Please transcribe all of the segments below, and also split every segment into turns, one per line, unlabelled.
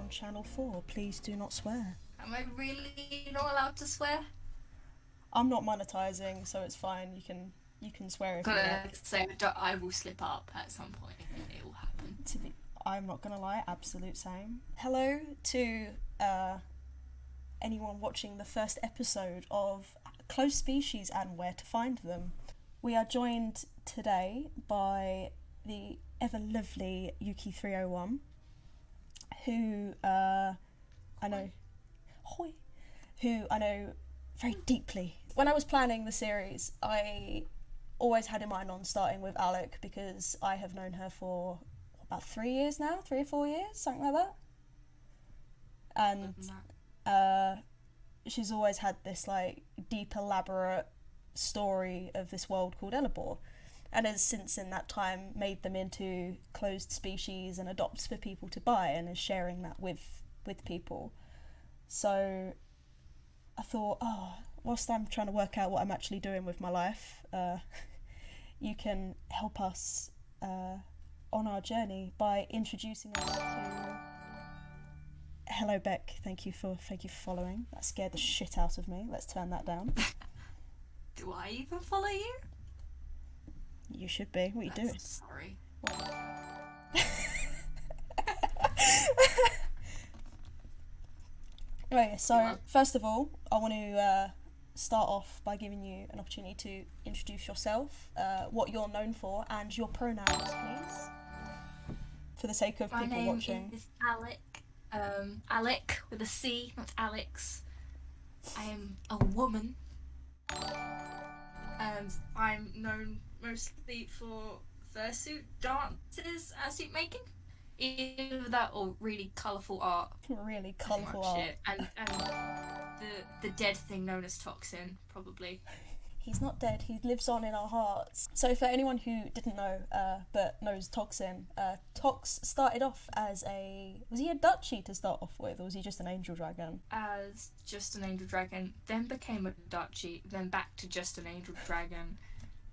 Channel 4, please do not swear.
Am I really not allowed to swear?
I'm not monetizing, so it's fine. You can swear if you want.
So I will slip up at some point. It will happen.
I'm not gonna lie, absolute same. Hello to anyone watching the first episode of Close Species and Where to Find Them. We are joined today by the ever lovely Yukii301. Who I know very deeply. When I was planning the series, I always had in mind on starting with Alec because I have known her for about 3 years now, 3 or 4 years, something like that. And she's always had this like deep, elaborate story of this world called Ella-Bohr. And has since in that time made them into closed species and adopts for people to buy and is sharing that with people. So I thought, whilst I'm trying to work out what I'm actually doing with my life, you can help us on our journey by introducing us to... Hello Beck, thank you for following. That scared the shit out of me. Let's turn that down.
Do I even follow you?
You should be. What are you doing?
Sorry.
Right, so first of all, I want to start off by giving you an opportunity to introduce yourself, what you're known for, and your pronouns, please. For the sake of people watching.
My name is Alec. Alec with a C, not Alex. I am a woman. And I'm known mostly for fursuit dances and suit making. Either that or really colourful art.
Really colourful art.
And the dead thing known as Toxin, probably.
He's not dead, he lives on in our hearts. So for anyone who didn't know, but knows Toxin, Tox started off as was he a Dutchie to start off with, or was he just an angel dragon?
As just an angel dragon, then became a Dutchie, then back to just an angel dragon,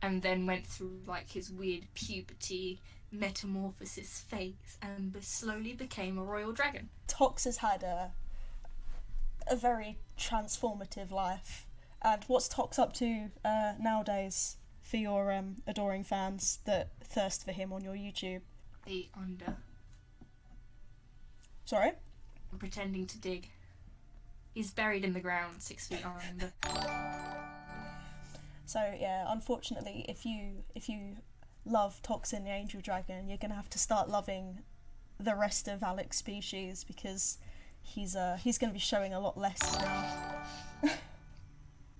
and then went through like his weird puberty metamorphosis phase and slowly became a royal dragon.
Tox has had a very transformative life. And what's Tox up to nowadays for your adoring fans that thirst for him on your YouTube?
The under.
Sorry?
I'm pretending to dig. He's buried in the ground 6 feet under.
So yeah, unfortunately, if you love Toxin the Angel Dragon, you're gonna have to start loving the rest of Alec's species because he's gonna be showing a lot less now.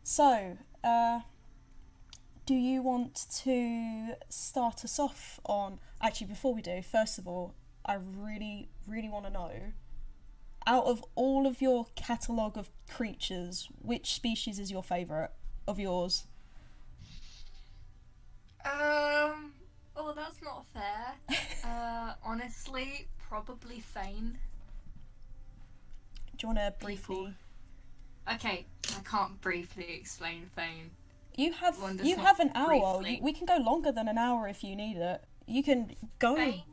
So, do you want to start us off on... Actually, before we do, first of all, I really, really want to know, out of all of your catalogue of creatures, which species is your favourite of yours?
Oh, that's not fair. Honestly, probably Fane.
Do you want to briefly...
Okay, I can't briefly explain Fane.
You have an hour. We can go longer than an hour if you need it. You can go.
Fane.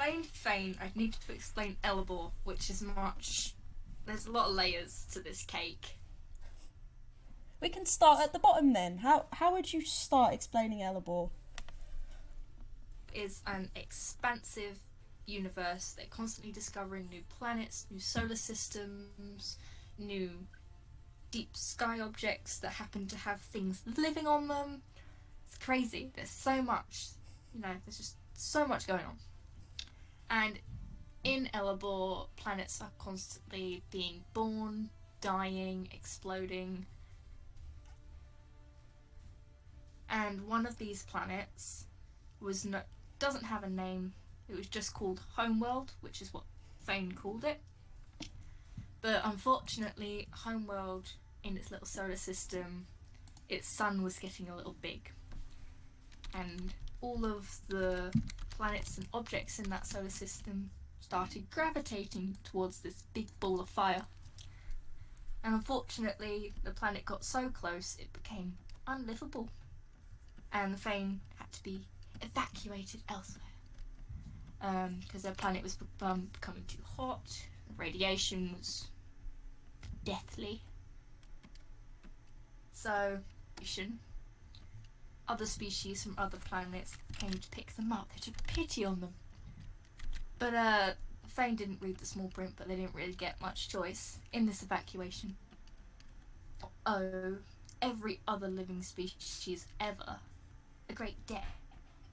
I need to explain Ella-Bohr, which is much. There's a lot of layers to this cake.
We can start at the bottom then. How would you start explaining Ella-Bohr?
Is an expansive universe. They're constantly discovering new planets, new solar systems, new deep sky objects that happen to have things living on them. It's crazy. There's so much, there's just so much going on. And in Ella-Bohr, planets are constantly being born, dying, exploding. And one of these planets doesn't have a name. It was just called Homeworld, which is what Fane called it. But unfortunately, Homeworld, in its little solar system, its sun was getting a little big. And all of the planets and objects in that solar system started gravitating towards this big ball of fire. And unfortunately, the planet got so close it became unlivable. And the Fane had to be evacuated elsewhere. Because their planet was becoming too hot, the radiation was deathly. So, other species from other planets came to pick them up. They took pity on them. But Fane didn't read the small print, but they didn't really get much choice in this evacuation. Oh, every other living species ever a great debt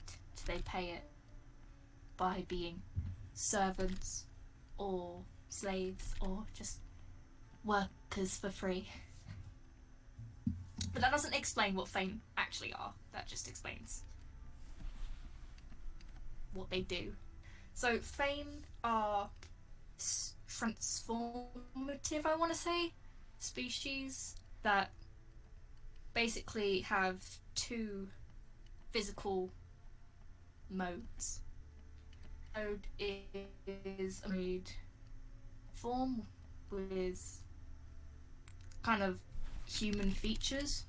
do they pay it by being servants or slaves or just workers for free. But that doesn't explain what Fane actually are. That just explains what they do. So Fane are transformative, I want to say, species that basically have two physical modes. Mode is a mood form with kind of human features.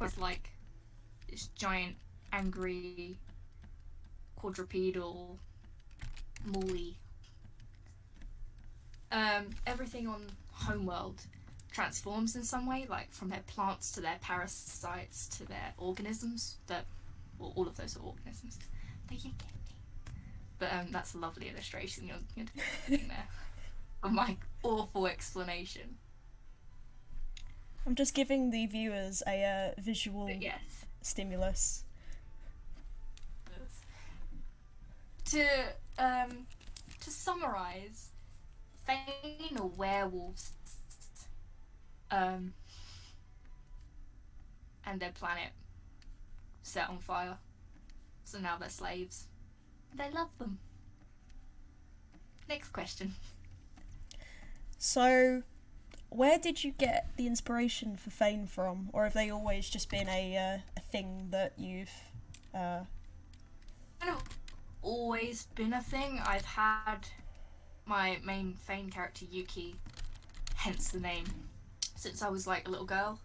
It's like this giant, angry, quadrupedal, molly. Everything on Homeworld transforms in some way, like from their plants to their parasites to their organisms. Well, all of those are organisms. But you get me. But that's a lovely illustration you're doing there of my awful explanation.
I'm just giving the viewers a visual stimulus.
To summarise, Fane are werewolves, and their planet set on fire. So now they're slaves. They love them. Next question.
So, where did you get the inspiration for Fane from, or have they always just been a thing that you've?
Kind of always been a thing. I've had my main Fane character Yuki, hence the name, since I was like a little girl.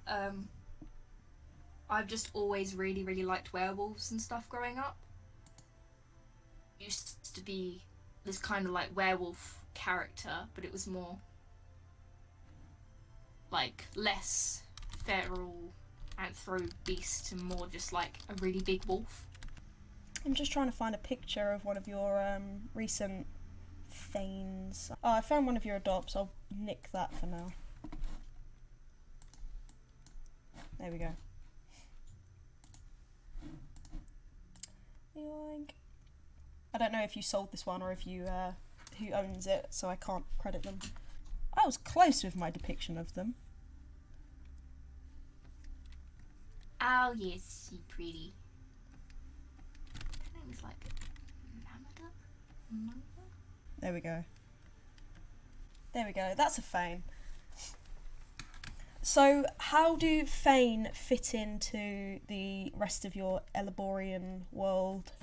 I've just always really, really liked werewolves and stuff growing up. Used to be this kind of like werewolf character, but it was more like less feral anthro beast and more just like a really big wolf.
I'm just trying to find a picture of one of your recent Fanes. Oh, I found one of your adopts. I'll nick that for now. There we go. Yoink. I don't know if you sold this one or if you who owns it, so I can't credit them. I was close with my depiction of them.
Oh yes, she pretty. Her name is like Namada?
There we go. There we go. That's a Fane. So, how do Fane fit into the rest of your Ella-Bohrian world?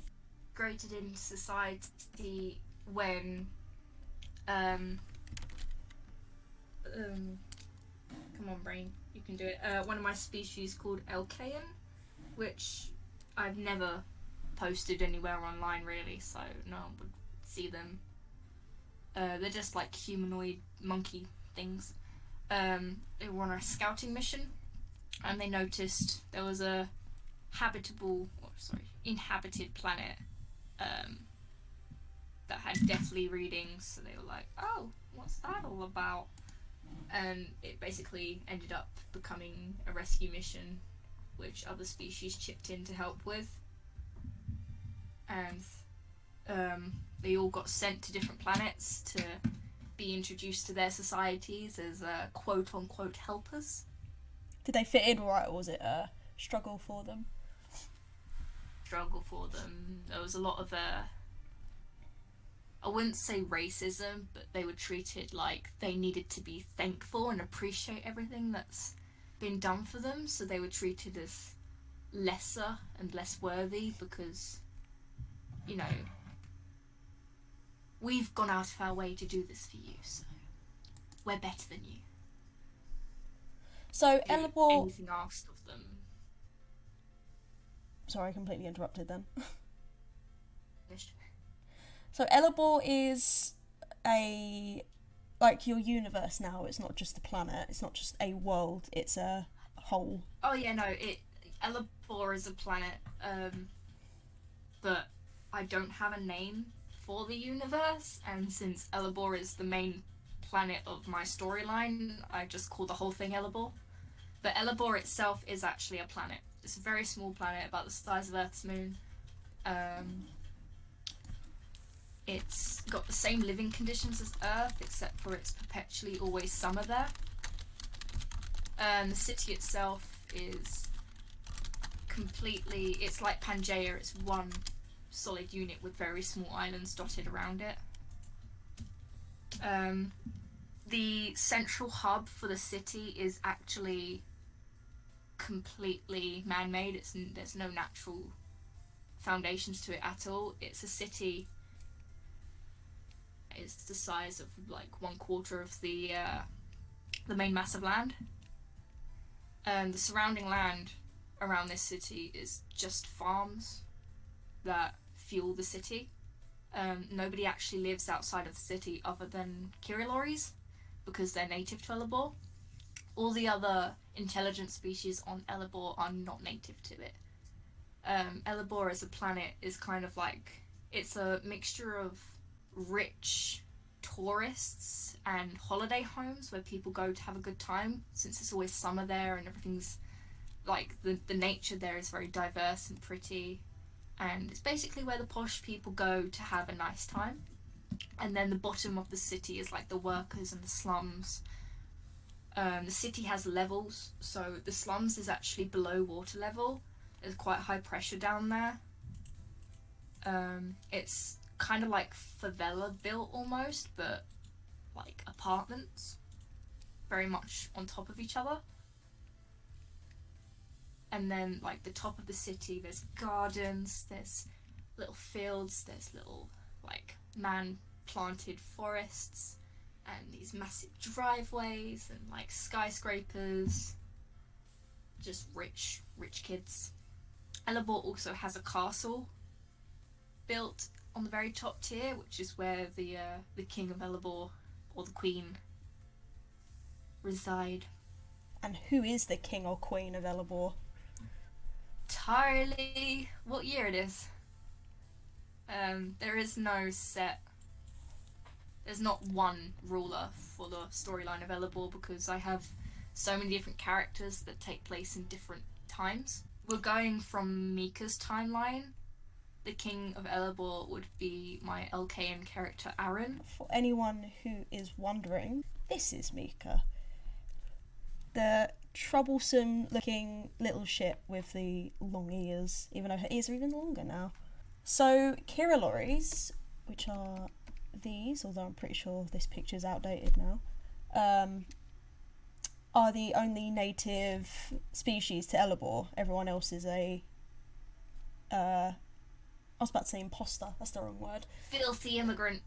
Integrated into society when come on brain, you can do it. One of my species called Elkayan, which I've never posted anywhere online really, so no one would see them. They're just like humanoid monkey things. They were on a scouting mission and they noticed there was a inhabited planet that had deathly readings, so they were like, oh, what's that all about? And it basically ended up becoming a rescue mission which other species chipped in to help with, and they all got sent to different planets to be introduced to their societies as quote-unquote helpers.
Did they fit in right, or was it a struggle for them?
Struggle for them. There was a lot of I wouldn't say racism, but they were treated like they needed to be thankful and appreciate everything that's been done for them, so they were treated as lesser and less worthy because, you know, we've gone out of our way to do this for you, so we're better than you.
So Ella-Bohr...
Anything asked of them.
Sorry, I completely interrupted then. So Ella-Bohr is like your universe now. It's not just a planet. It's not just a world. It's a whole.
Oh yeah, no. Ella-Bohr is a planet, but I don't have a name for the universe. And since Ella-Bohr is the main planet of my storyline, I just call the whole thing Ella-Bohr. But Ella-Bohr itself is actually a planet. It's a very small planet, about the size of Earth's moon. It's got the same living conditions as Earth, except for it's perpetually always summer there. The city itself is completely... It's like Pangaea, it's one solid unit with very small islands dotted around it. The central hub for the city is actually completely man-made. There's no natural foundations to it at all. It's a city... It's the size of like 1/4 of the main mass of land. The surrounding land around this city is just farms that fuel the city. Nobody actually lives outside of the city other than Kiriloris, because they're native to Ella-Bohr. All the other intelligent species on Ella-Bohr are not native to it. Ella-Bohr as a planet is kind of like... It's a mixture of rich tourists and holiday homes where people go to have a good time, since it's always summer there and everything's like the nature there is very diverse and pretty, and it's basically where the posh people go to have a nice time. And then the bottom of the city is like the workers and the slums. The city has levels, so the slums is actually below water level. There's quite high pressure down there. It's kind of like favela built almost, but like apartments, very much on top of each other. And then like the top of the city, there's gardens, there's little fields, there's little like man-planted forests, and these massive driveways and like skyscrapers. Just rich kids. Elibor also has a castle built on the very top tier, which is where the king of Elibor, or the queen, reside.
And who is the king or queen of Ella-Bohr?
Entirely what year it is. There is no set... There's not one ruler for the storyline of Ella-Bohr, because I have so many different characters that take place in different times. We're going from Mika's timeline. The king of Ella-Bohr would be my LKN character, Aaron.
For anyone who is wondering, this is Mika. The troublesome looking little ship with the long ears, even though her ears are even longer now. So Kiriloris, which are these, although I'm pretty sure this picture's outdated now, are the only native species to Ella-Bohr. Everyone else is a I was about to say imposter, that's the wrong word.
Filthy immigrant.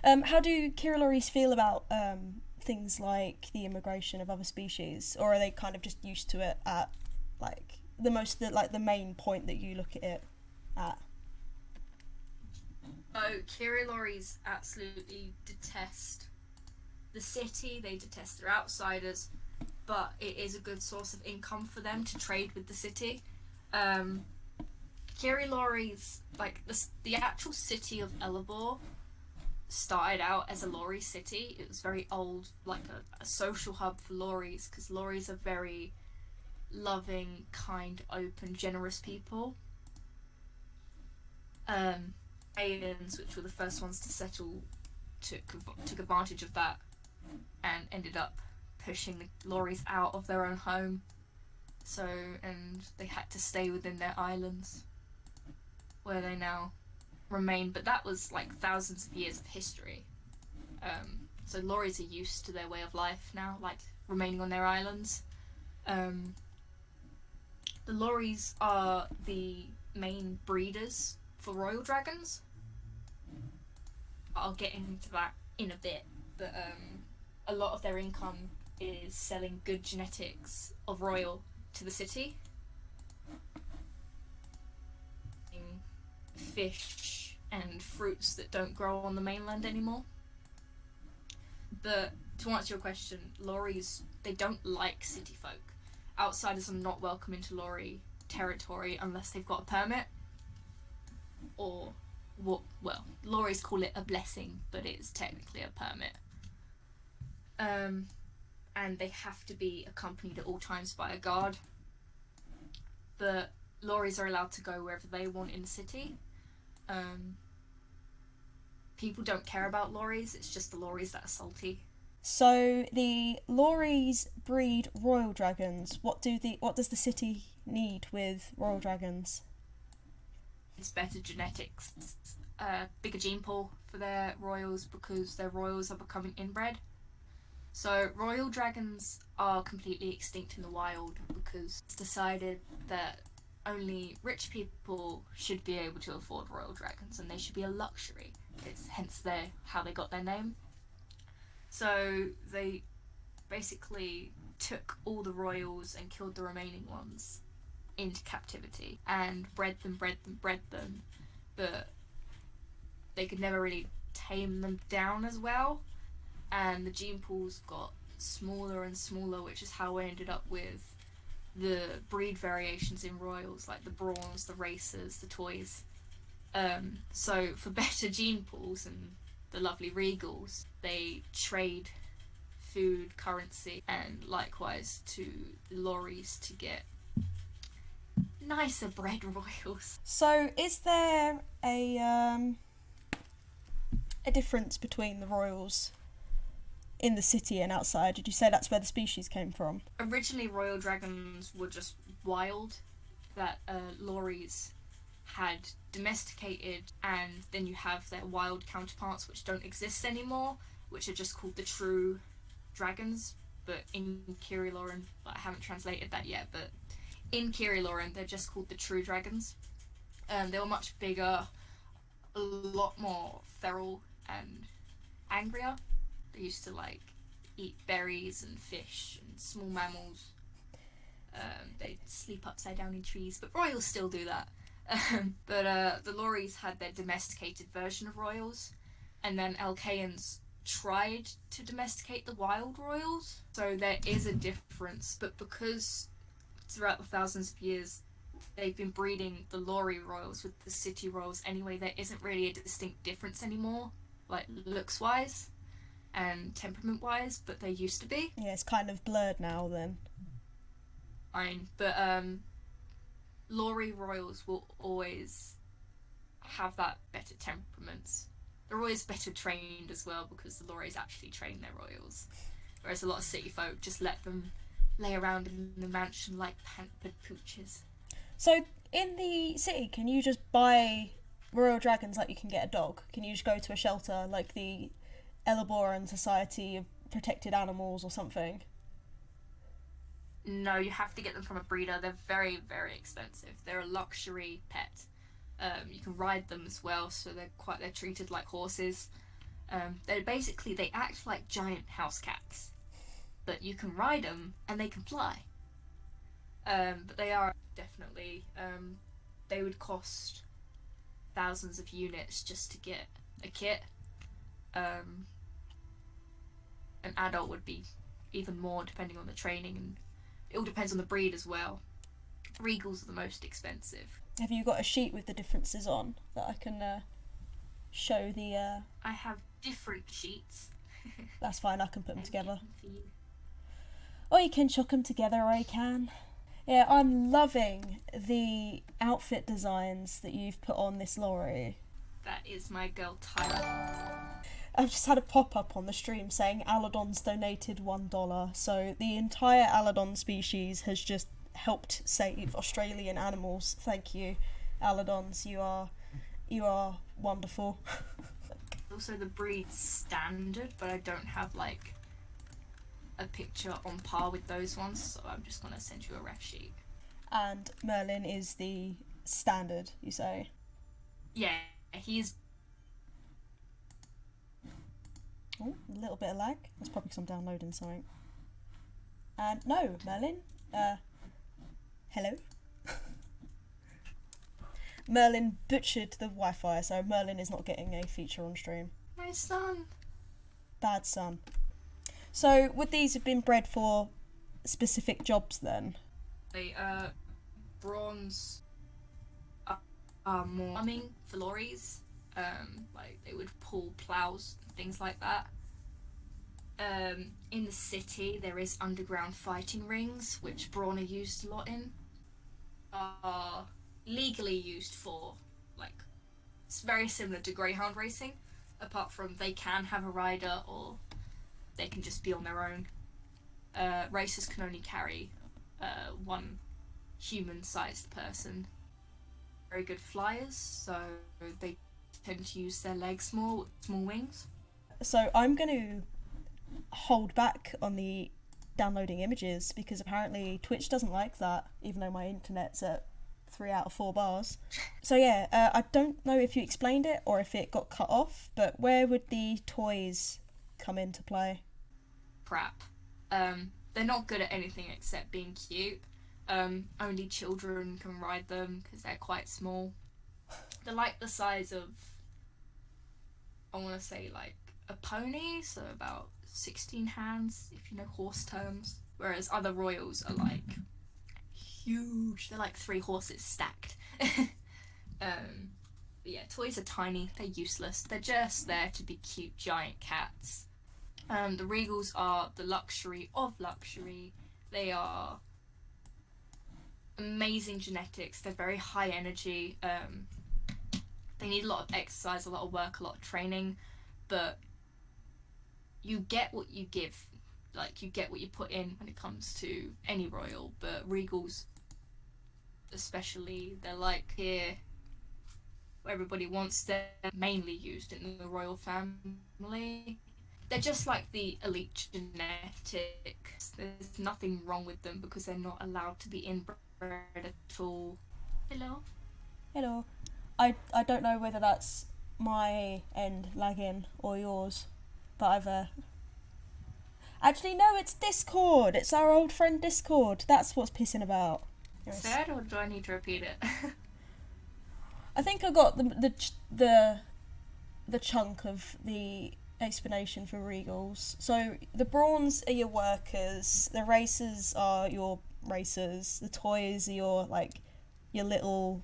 How do Kiriloris feel about things like the immigration of other species, or are they kind of just used to it at like the main point that you look at it at?
Oh, Kiriloris absolutely detest the city. They detest their outsiders, but it is a good source of income for them to trade with the city. Kiriloris, like the actual city of Ella-Bohr started out as a lorry city. It was very old, like a social hub for lorries, because lorries are very loving, kind, open, generous people. Aliens, which were the first ones to settle, took advantage of that and ended up pushing the lorries out of their own home. And they had to stay within their islands, where they now remain, but that was like thousands of years of history. So lories are used to their way of life now, like remaining on their islands. The lories are the main breeders for royal dragons. I'll get into that in a bit, but a lot of their income is selling good genetics of royal to the city. Fish and fruits that don't grow on the mainland anymore. But to answer your question, lories, they don't like city folk. Outsiders are not welcome into lori territory unless they've got a permit. Or what? Well, lories call it a blessing, but it's technically a permit. And they have to be accompanied at all times by a guard. But lories are allowed to go wherever they want in the city. People don't care about lories, it's just the lories that are salty.
So the lories breed royal dragons. What does the city need with royal dragons?
It's better genetics, bigger gene pool for their royals because their royals are becoming inbred. So royal dragons are completely extinct in the wild because it's decided that only rich people should be able to afford royal dragons and they should be a luxury. It's hence how they got their name. So they basically took all the royals and killed the remaining ones into captivity and bred them, but they could never really tame them down as well, and the gene pools got smaller and smaller, which is how we ended up with the breed variations in royals, like the brawns, the racers, the toys. So for better gene pools and the lovely regals, they trade food, currency, and likewise to the lories to get nicer bred royals.
So is there a difference between the royals in the city and outside? Did you say that's where the species came from?
Originally, royal dragons were just wild, that lories had domesticated, and then you have their wild counterparts which don't exist anymore, which are just called the true dragons. But in Kiriloris, I haven't translated that yet, but in Kiriloris they're just called the true dragons. They were much bigger, a lot more feral and angrier. They used to like eat berries and fish and small mammals. They'd sleep upside down in trees, but royals still do that. But the lories had their domesticated version of royals, and then Alcaeans tried to domesticate the wild royals. So there is a difference, but because throughout the thousands of years they've been breeding the lori royals with the city royals anyway, there isn't really a distinct difference anymore, like looks wise and temperament wise, but there used to be.
Yeah, it's kind of blurred now then.
Fine, but lori royals will always have that better temperaments. They're always better trained as well because the loris actually train their royals, whereas a lot of city folk just let them lay around in the mansion like pampered pooches.
So in the city, can you just buy royal dragons like you can get a dog? Can you just go to a shelter like the Ella-Bohr and Society of Protected Animals or something?
No, you have to get them from a breeder. They're very, very expensive. They're a luxury pet. You can ride them as well, so they're treated like horses. They act like giant house cats, but you can ride them and they can fly. But they are definitely they would cost thousands of units just to get a kit. An adult would be even more depending on the training, and it all depends on the breed as well. Regals are the most expensive.
Have you got a sheet with the differences on that I can show the...
I have different sheets.
That's fine, I can put them together. Or you can chuck them together, or you can. Yeah, I'm loving the outfit designs that you've put on this lorry.
That is my girl Tyra.
I've just had a pop-up on the stream saying Aladon's donated $1, so the entire Aladon species has just helped save Australian animals. Thank you, Aladons. You are wonderful.
Also the breed's standard, but I don't have like a picture on par with those ones, so I'm just gonna send you a ref sheet.
And Merlin is the standard, you say?
Yeah, he's...
Oh, a little bit of lag. That's probably because I'm downloading something. And no, Merlin. Hello. Merlin butchered the Wi-Fi, so Merlin is not getting a feature on stream.
My son.
Bad son. So, would these have been bred for specific jobs then?
They, bronze are more farming for lorries. Like, they would pull plows and things like that. In the city, there is underground fighting rings, which brawn are used a lot in. Are legally used for, like, it's very similar to greyhound racing, apart from they can have a rider or they can just be on their own. Racers can only carry one human-sized person. Very good flyers, so they tend to use their legs more with small wings.
So I'm going to hold back on the downloading images because apparently Twitch doesn't like that, even though my internet's at 3 out of 4 bars. So yeah, I don't know if you explained it or if it got cut off, but where would the toys come into play?
Crap. They're not good at anything except being cute. Only children can ride them because they're quite small. They're like the size of, I want to say, like a pony, so about 16 hands, if you know horse terms. Whereas other royals are like huge. They're like 3 horses stacked. But yeah, toys are tiny. They're useless. They're just there to be cute giant cats. The Regals are the luxury of luxury. They are amazing genetics. They're very high energy. They need a lot of exercise, a lot of work, a lot of training, but you get what you give. Like, you get what you put in when it comes to any royal, but Regals especially, they're like here where everybody wants them, mainly used in the royal family. They're just like the elite genetics. There's nothing wrong with them because they're not allowed to be inbred at all. Hello?
Hello. I don't know whether that's my end lagging or yours, but I've actually no, it's Discord. It's our old friend Discord. That's what's pissing about.
Said, or do I need to repeat it?
I think I got the chunk of the explanation for Regals. So the brawns are your workers, the racers are your racers, the toys are your little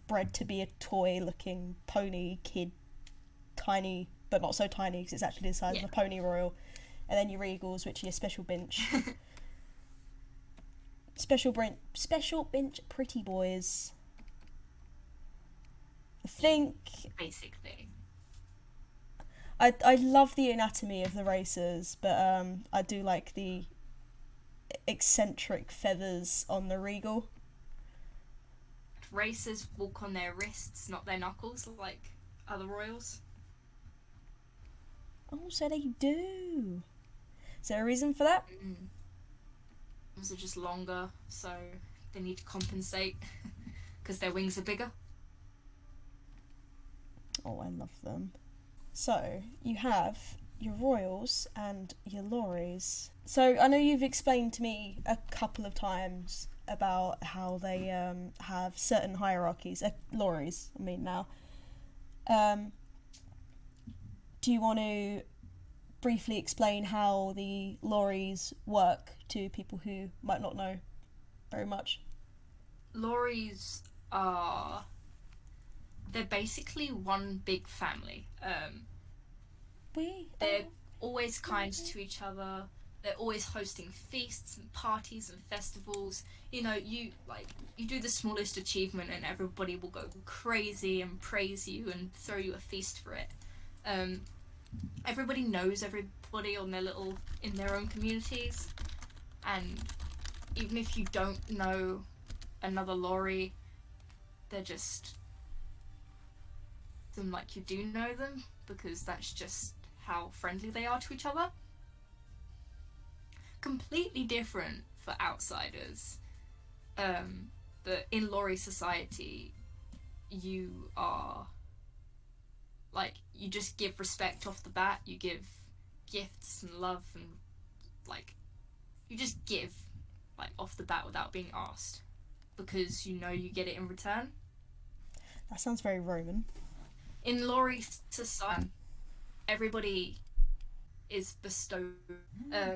bred to be a toy looking pony kid, tiny but not so tiny because it's actually the size of a pony royal, and then your Regals, which are your special bench special bench pretty boys. I think
basically
I love the anatomy of the racers, but I do like the eccentric feathers on the Regal.
Racers walk on their wrists, not their knuckles, like other royals.
Oh, so they do. Is there a reason for that?
Those are just longer, so they need to compensate because their wings are bigger.
Oh, I love them. So, you have your royals and your lorries. So, I know you've explained to me a couple of times about how they have certain hierarchies. Lorries, I mean now. Do you want to briefly explain how the lorries work to people who might not know very much?
Lorries are... they're basically one big family. They're always kind to each other. They're always hosting feasts and parties and festivals. You know, you do the smallest achievement and everybody will go crazy and praise you and throw you a feast for it. Everybody knows everybody in their own communities, and even if you don't know another lorry, they're just them like you do know them, because that's just how friendly they are to each other. Completely different for outsiders. But in Lori society, you are like, you just give respect off the bat. You give gifts and love, and like, you just give like off the bat without being asked, because you know you get it in return.
That sounds very Roman.
In Lori's society, everybody is bestowed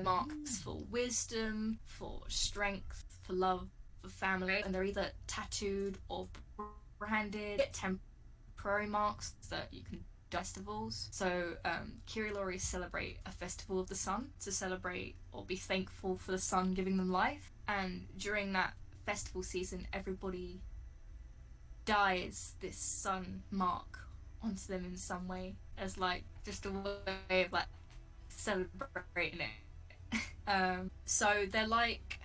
marks for wisdom, for strength, for love, for family, and they're either tattooed or branded. Get temporary marks that you can do festivals. So Kirilori celebrate a festival of the sun to celebrate or be thankful for the sun giving them life. And during that festival season, everybody dyes this sun mark onto them in some way, as like just a way of like celebrating it. So they're like,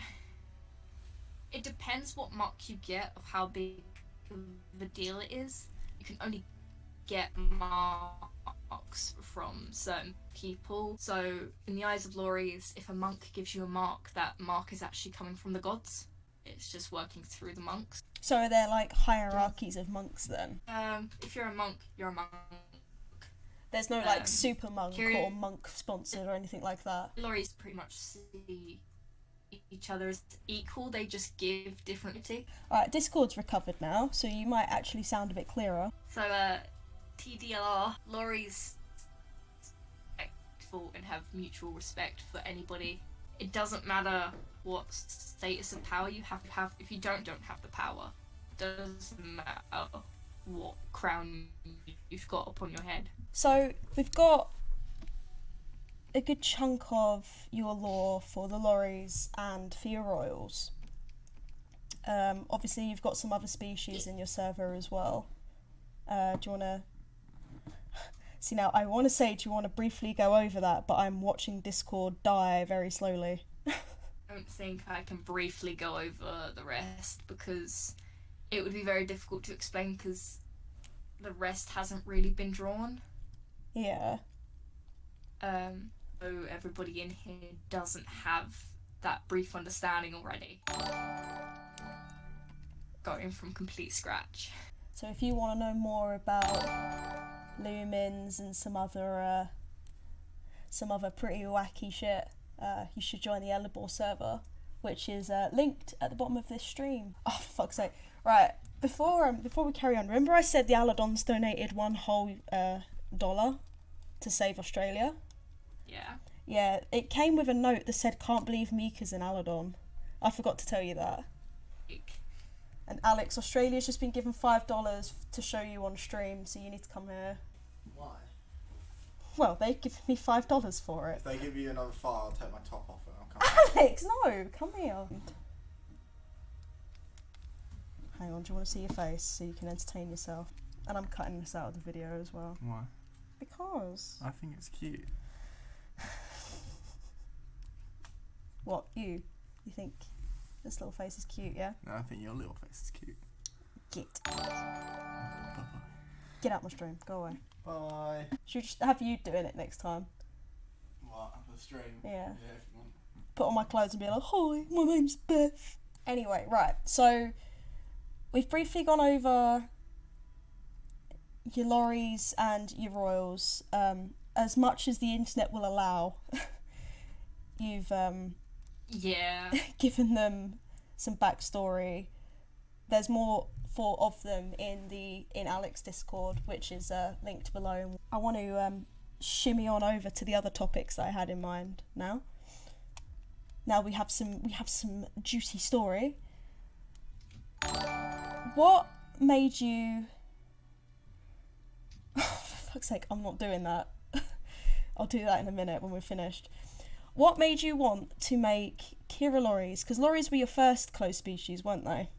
it depends what mark you get of how big of a deal it is. You can only get marks from certain people. So in the eyes of Loris, if a monk gives you a mark, that mark is actually coming from the gods. It's just working through the monks.
So are there like hierarchies of monks then?
If you're a monk, you're a monk.
There's no like super monk or monk sponsored or anything like that.
Loris pretty much see each other as equal. They just give differently.
Alright, Discord's recovered now, so you might actually sound a bit clearer.
So TDLR, Loris respectful and have mutual respect for anybody. It doesn't matter what status of power you have. If you don't have the power, it doesn't matter what crown you've got upon your head.
So we've got a good chunk of your lore for the Loris and for your royals. Obviously you've got some other species in your server as well. Do you want to... See, now I want to say, do you want to briefly go over that, but I'm watching Discord die very slowly.
I don't think I can briefly go over the rest, because it would be very difficult to explain, because the rest hasn't really been drawn.
Yeah.
So everybody in here doesn't have that brief understanding already. Going from complete scratch.
So if you want to know more about lumens and some other pretty wacky shit, you should join the Ella-Bohr server, which is linked at the bottom of this stream. Oh, for fuck's sake. Right, before we carry on, remember I said the Aladons donated $1 whole to save Australia?
Yeah.
Yeah, it came with a note that said, "Can't believe Mika's an Aladon." I forgot to tell you that. And Alex, Australia's just been given $5 to show you on stream, so you need to come here.
Why?
Well, they've given me $5 for it.
If they give you another file, I'll take my top off and I'll come.
Alex, no, come here. Hang on, do you want to see your face so you can entertain yourself? And I'm cutting this out of the video as well.
Why?
Because.
I think it's cute.
What, you? You think this little face is cute, yeah?
No, I think your little face is cute.
Bye-bye. Get out my stream, go away.
Bye.
Should we just have you doing it next time?
What? The stream?
Yeah.
Yeah, if you want.
Put on my clothes and be like, "Hi, my name's Beth." Anyway, right, so we've briefly gone over your Loris and your royals, as much as the internet will allow. You've
Yeah.
given them some backstory. There's more of them in Alec's Discord, which is linked below. I want to shimmy on over to the other topics that I had in mind now. Now we have some juicy story. What made you... For fuck's sake, I'm not doing that. I'll do that in a minute when we're finished. What made you want to make Kiriloris? Because Loris were your first close species, weren't they?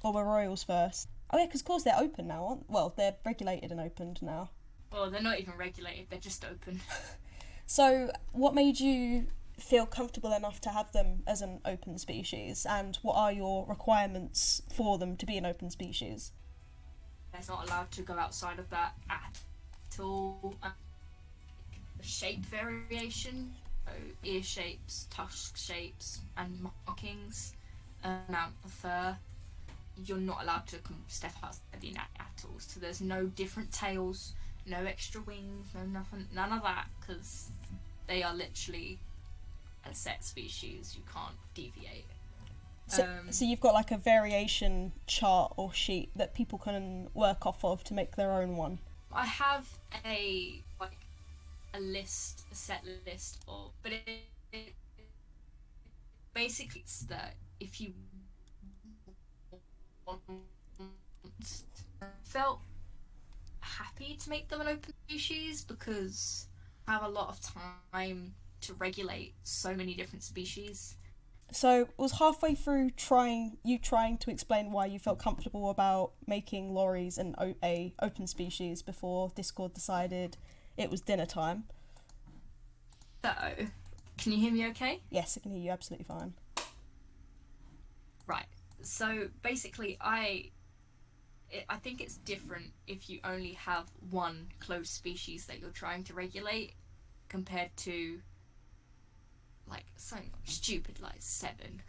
Or were royals first? Oh yeah, because of course they're open now, aren't they? Well, they're regulated and opened now.
Well, they're not even regulated, they're just open.
So, what made you feel comfortable enough to have them as an open species, and what are your requirements for them to be an open species?
it's not allowed to go outside of that at all. The shape variation, so ear shapes, tusk shapes, and markings, amount of fur. You're not allowed to step outside the net at all. So there's no different tails, no extra wings, no nothing, none of that, because they are literally a set species. You can't deviate.
So you've got like a variation chart or sheet that people can work off of to make their own one.
I have a set list of, but it basically it's that if you felt happy to make them an open species, because I have a lot of time to regulate so many different species.
So it was halfway through trying to explain why you felt comfortable about making loris an open species before Discord decided it was dinner time.
So, can you hear me okay?
Yes, I can hear you absolutely fine.
Right. So basically, I think it's different if you only have one closed species that you're trying to regulate compared to like something stupid like 7,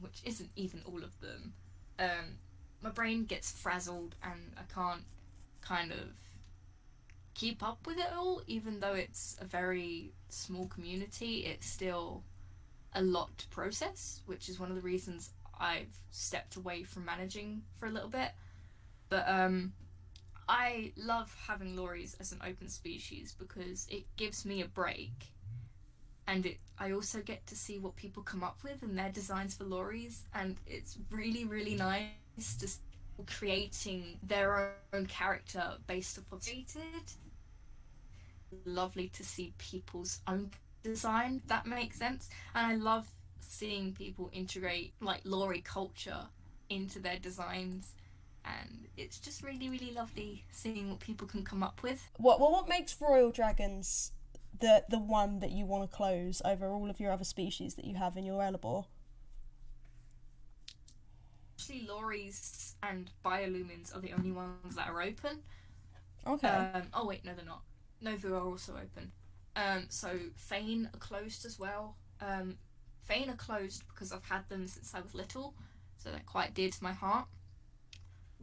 which isn't even all of them. My brain gets frazzled and I can't kind of keep up with it all. Even though it's a very small community, it's still a lot to process, which is one of the reasons I've stepped away from managing for a little bit. But I love having loris as an open species because it gives me a break, and I also get to see what people come up with and their designs for loris, and it's really, really nice to see people creating their own character based off of created. Lovely to see people's own design, that makes sense. And I love seeing people integrate like lori culture into their designs, and it's just really, really lovely seeing what people can come up with.
What makes Royal Dragons the one that you want to close over all of your other species that you have in your Ella-Bohr?
Actually, loris and biolumines are the only ones that are open.
Okay.
Oh wait, no, they're not. Novu are also open. So Fane are closed as well. Fane are closed because I've had them since I was little, so they're quite dear to my heart.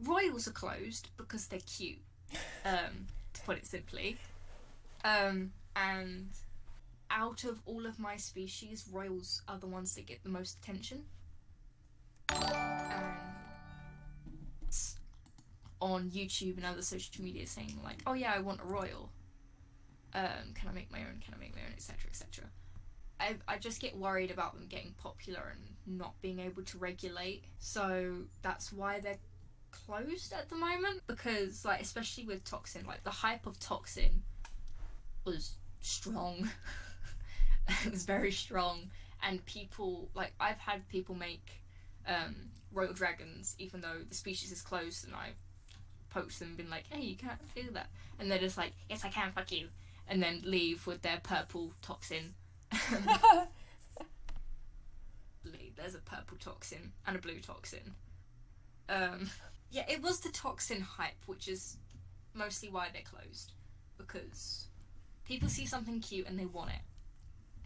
Royals are closed because they're cute, to put it simply. And out of all of my species, royals are the ones that get the most attention. On YouTube and other social media saying like, oh yeah, I want a royal. Can I make my own, etc, etc. I just get worried about them getting popular and not being able to regulate, so that's why they're closed at the moment. Because like, especially with Toxin, like the hype of Toxin was strong. It was very strong, and people, like, I've had people make Royal Dragons even though the species is closed, and I've poked them and been like, hey, you can't do that, and they're just like, yes I can, fuck you, and then leave with their purple Toxin. There's a purple Toxin and a blue Toxin. Yeah, it was the Toxin hype, which is mostly why they're closed, because people see something cute and they want it.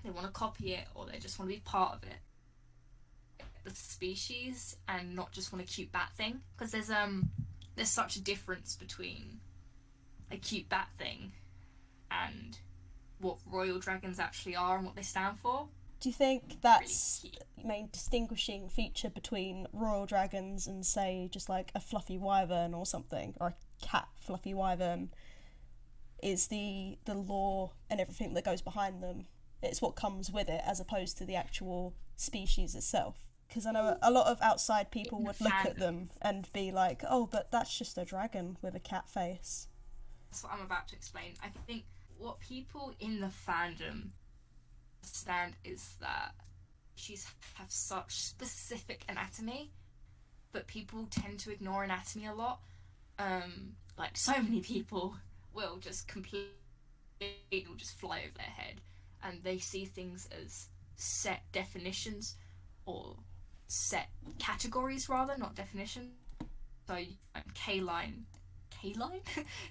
They want to copy it, or they just want to be part of it. The species, and not just want a cute bat thing, because there's such a difference between a cute bat thing and what Royal Dragons actually are and what they stand for.
Do you think that's the main distinguishing feature between Royal Dragons and, say, just like a fluffy wyvern or something, or a cat fluffy wyvern, is the lore and everything that goes behind them? It's what comes with it, as opposed to the actual species itself. Because I know a lot of outside people would look at them and be like, oh, but that's just a dragon with a cat face.
That's what I'm about to explain. I think what people in the fandom understand is that she's have such specific anatomy, but people tend to ignore anatomy a lot. Like, so many people will just completely just fly over their head, and they see things as set definitions, or set categories rather, not definition. So K-line,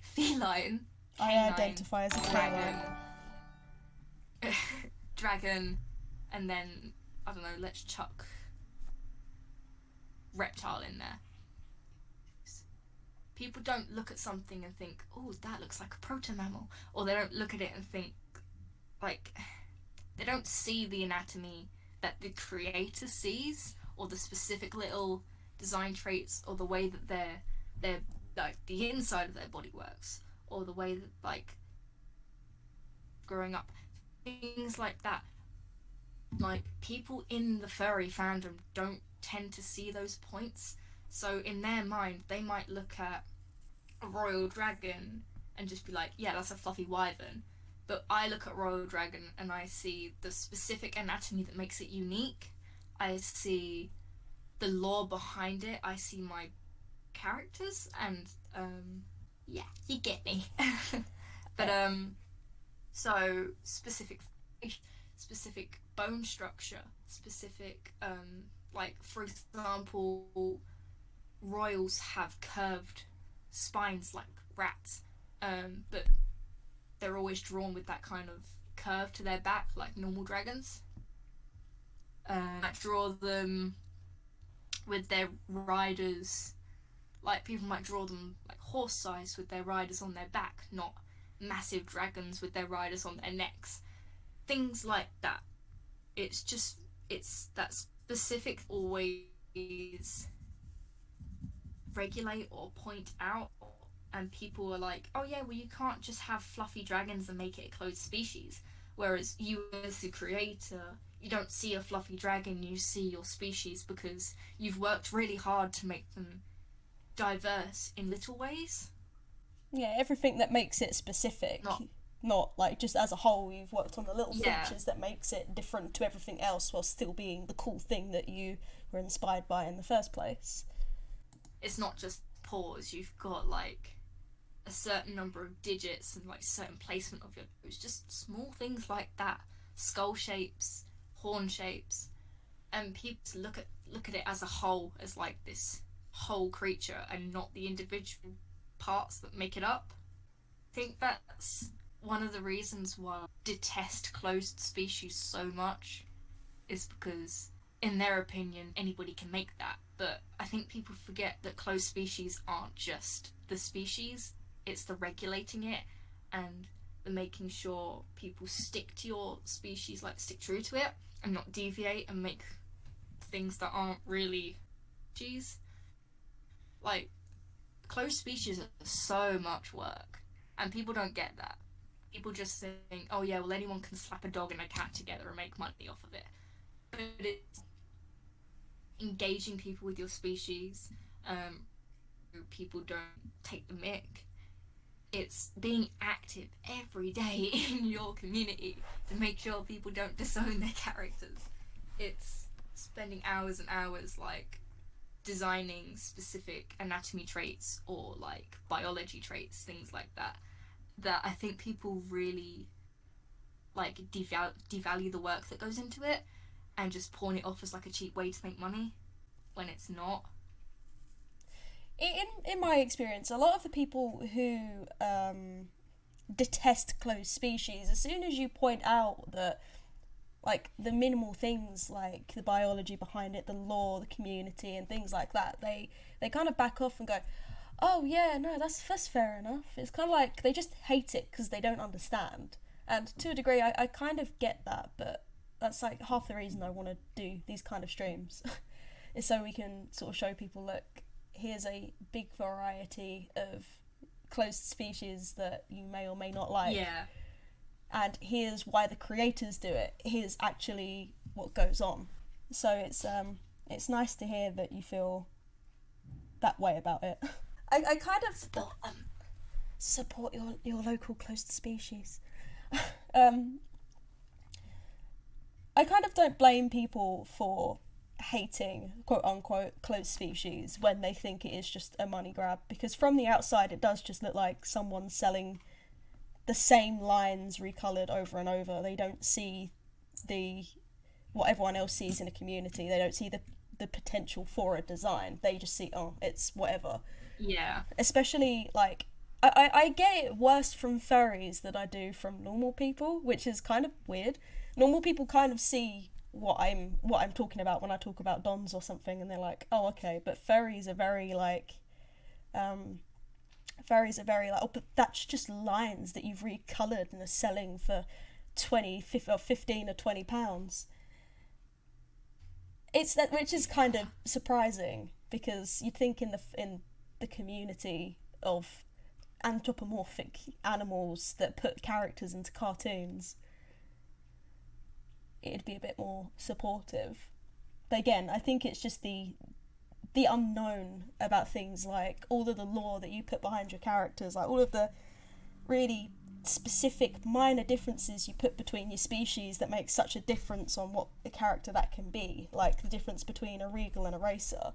feline,
I
canine,
identify as a
dragon,
dragon.
dragon, and then I don't know. Let's chuck reptile in there. People don't look at something and think, "Oh, that looks like a proto-mammal," or they don't look at it and think, like, they don't see the anatomy that the creator sees, or the specific little design traits, or the way that their like the inside of their body works, or the way that, like, growing up, things like that. Like, people in the furry fandom don't tend to see those points, so in their mind they might look at a royal dragon and just be like, yeah, that's a fluffy wyvern. But I look at royal dragon and I see the specific anatomy that makes it unique. I see the lore behind it. I see my characters, and yeah, you get me. But so specific bone structure, specific like, for example, royals have curved spines like rats, but they're always drawn with that kind of curve to their back like normal dragons. I draw them with their riders, like, people might draw them like horse size with their riders on their back, not massive dragons with their riders on their necks. Things like that. It's that specific always regulate or point out, and people are like, oh yeah, well, you can't just have fluffy dragons and make it a closed species. Whereas you, as the creator, you don't see a fluffy dragon, you see your species because you've worked really hard to make them diverse in little ways.
Yeah, everything that makes it specific. Not like just as a whole, you've worked on the little features that makes it different to everything else while still being the cool thing that you were inspired by in the first place.
It's not just paws, you've got like a certain number of digits and like certain placement of your toes, just small things like that, skull shapes, horn shapes, and people look at it as a whole, as like this whole creature and not the individual parts that make it up. I think that's one of the reasons why I detest closed species so much, is because in their opinion anybody can make that. But I think people forget that closed species aren't just the species, it's the regulating it and the making sure people stick to your species, like stick true to it and not deviate and make things that aren't really species. Like, closed species are so much work and people don't get that. People just think, oh yeah, well, anyone can slap a dog and a cat together and make money off of it. But it's engaging people with your species. People don't take the mick. It's being active every day in your community to make sure people don't disown their characters. It's spending hours and hours, like, designing specific anatomy traits or like biology traits, things like that, that I think people really like devalue the work that goes into it and just pawn it off as like a cheap way to make money when it's not.
In my experience, a lot of the people who detest closed species, as soon as you point out that, like, the minimal things like the biology behind it, the lore, the community and things like that, they kind of back off and go, oh yeah, no, that's fair enough. It's kind of like they just hate it because they don't understand. And to a degree, I kind of get that, but that's like half the reason I want to do these kind of streams is so we can sort of show people, look, here's a big variety of closed species that you may or may not like.
Yeah.
And here's why the creators do it. Here's actually what goes on. So it's nice to hear that you feel that way about it. I kind of support your local closed species. I kind of don't blame people for hating quote unquote closed species when they think it is just a money grab, because from the outside it does just look like someone selling the same lines recolored over and over. They don't see what everyone else sees in a community. They don't see the potential for a design. They just see, oh, it's whatever.
Yeah.
Especially, like, I get it worse from furries than I do from normal people, which is kind of weird. Normal people kind of see what I'm talking about when I talk about dons or something, and they're like, oh, okay. But furries are very like, oh, but that's just lines that you've recoloured and are selling for 15 or 20 pounds. It's that, which is kind of surprising, because you'd think in the community of anthropomorphic animals that put characters into cartoons, it'd be a bit more supportive. But again, I think it's just the unknown about things, like all of the lore that you put behind your characters, like all of the really specific minor differences you put between your species that make such a difference on what a character that can be, like the difference between a regal and a racer.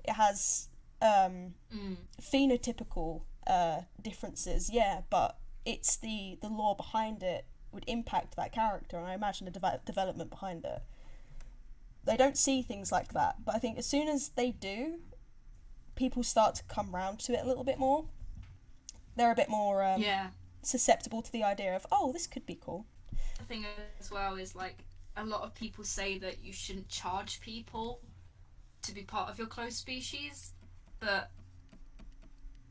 It has phenotypical differences, yeah, but it's the lore behind it would impact that character, and I imagine the development behind it. They don't see things like that, but I think as soon as they do, people start to come round to it a little bit more. They're a bit more susceptible to the idea of, oh, this could be cool.
The thing as well is, like, a lot of people say that you shouldn't charge people to be part of your close species, but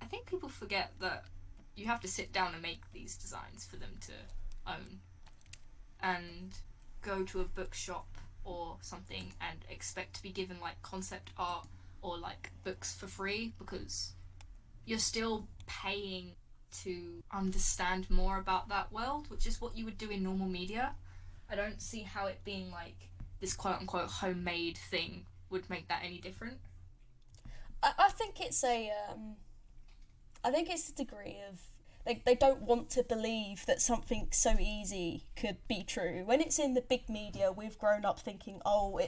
I think people forget that you have to sit down and make these designs for them to own, and go to a bookshop or something and expect to be given like concept art or like books for free, because you're still paying to understand more about that world, which is what you would do in normal media. I don't see how it being like this quote unquote homemade thing would make that any different.
I think it's a degree of, they don't want to believe that something so easy could be true. When it's in the big media, we've grown up thinking, oh,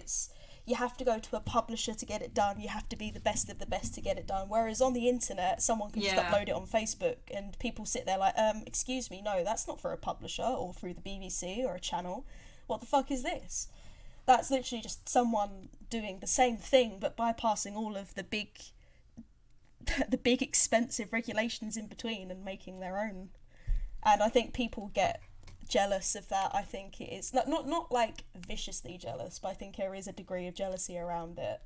you have to go to a publisher to get it done, you have to be the best of the best to get it done. Whereas on the internet, someone can just upload it on Facebook, and people sit there like, excuse me, no, that's not for a publisher or through the BBC or a channel. What the fuck is this? That's literally just someone doing the same thing, but bypassing all of the big expensive regulations in between and making their own. And I think people get jealous of that. I think it is not like viciously jealous, but I think there is a degree of jealousy around it,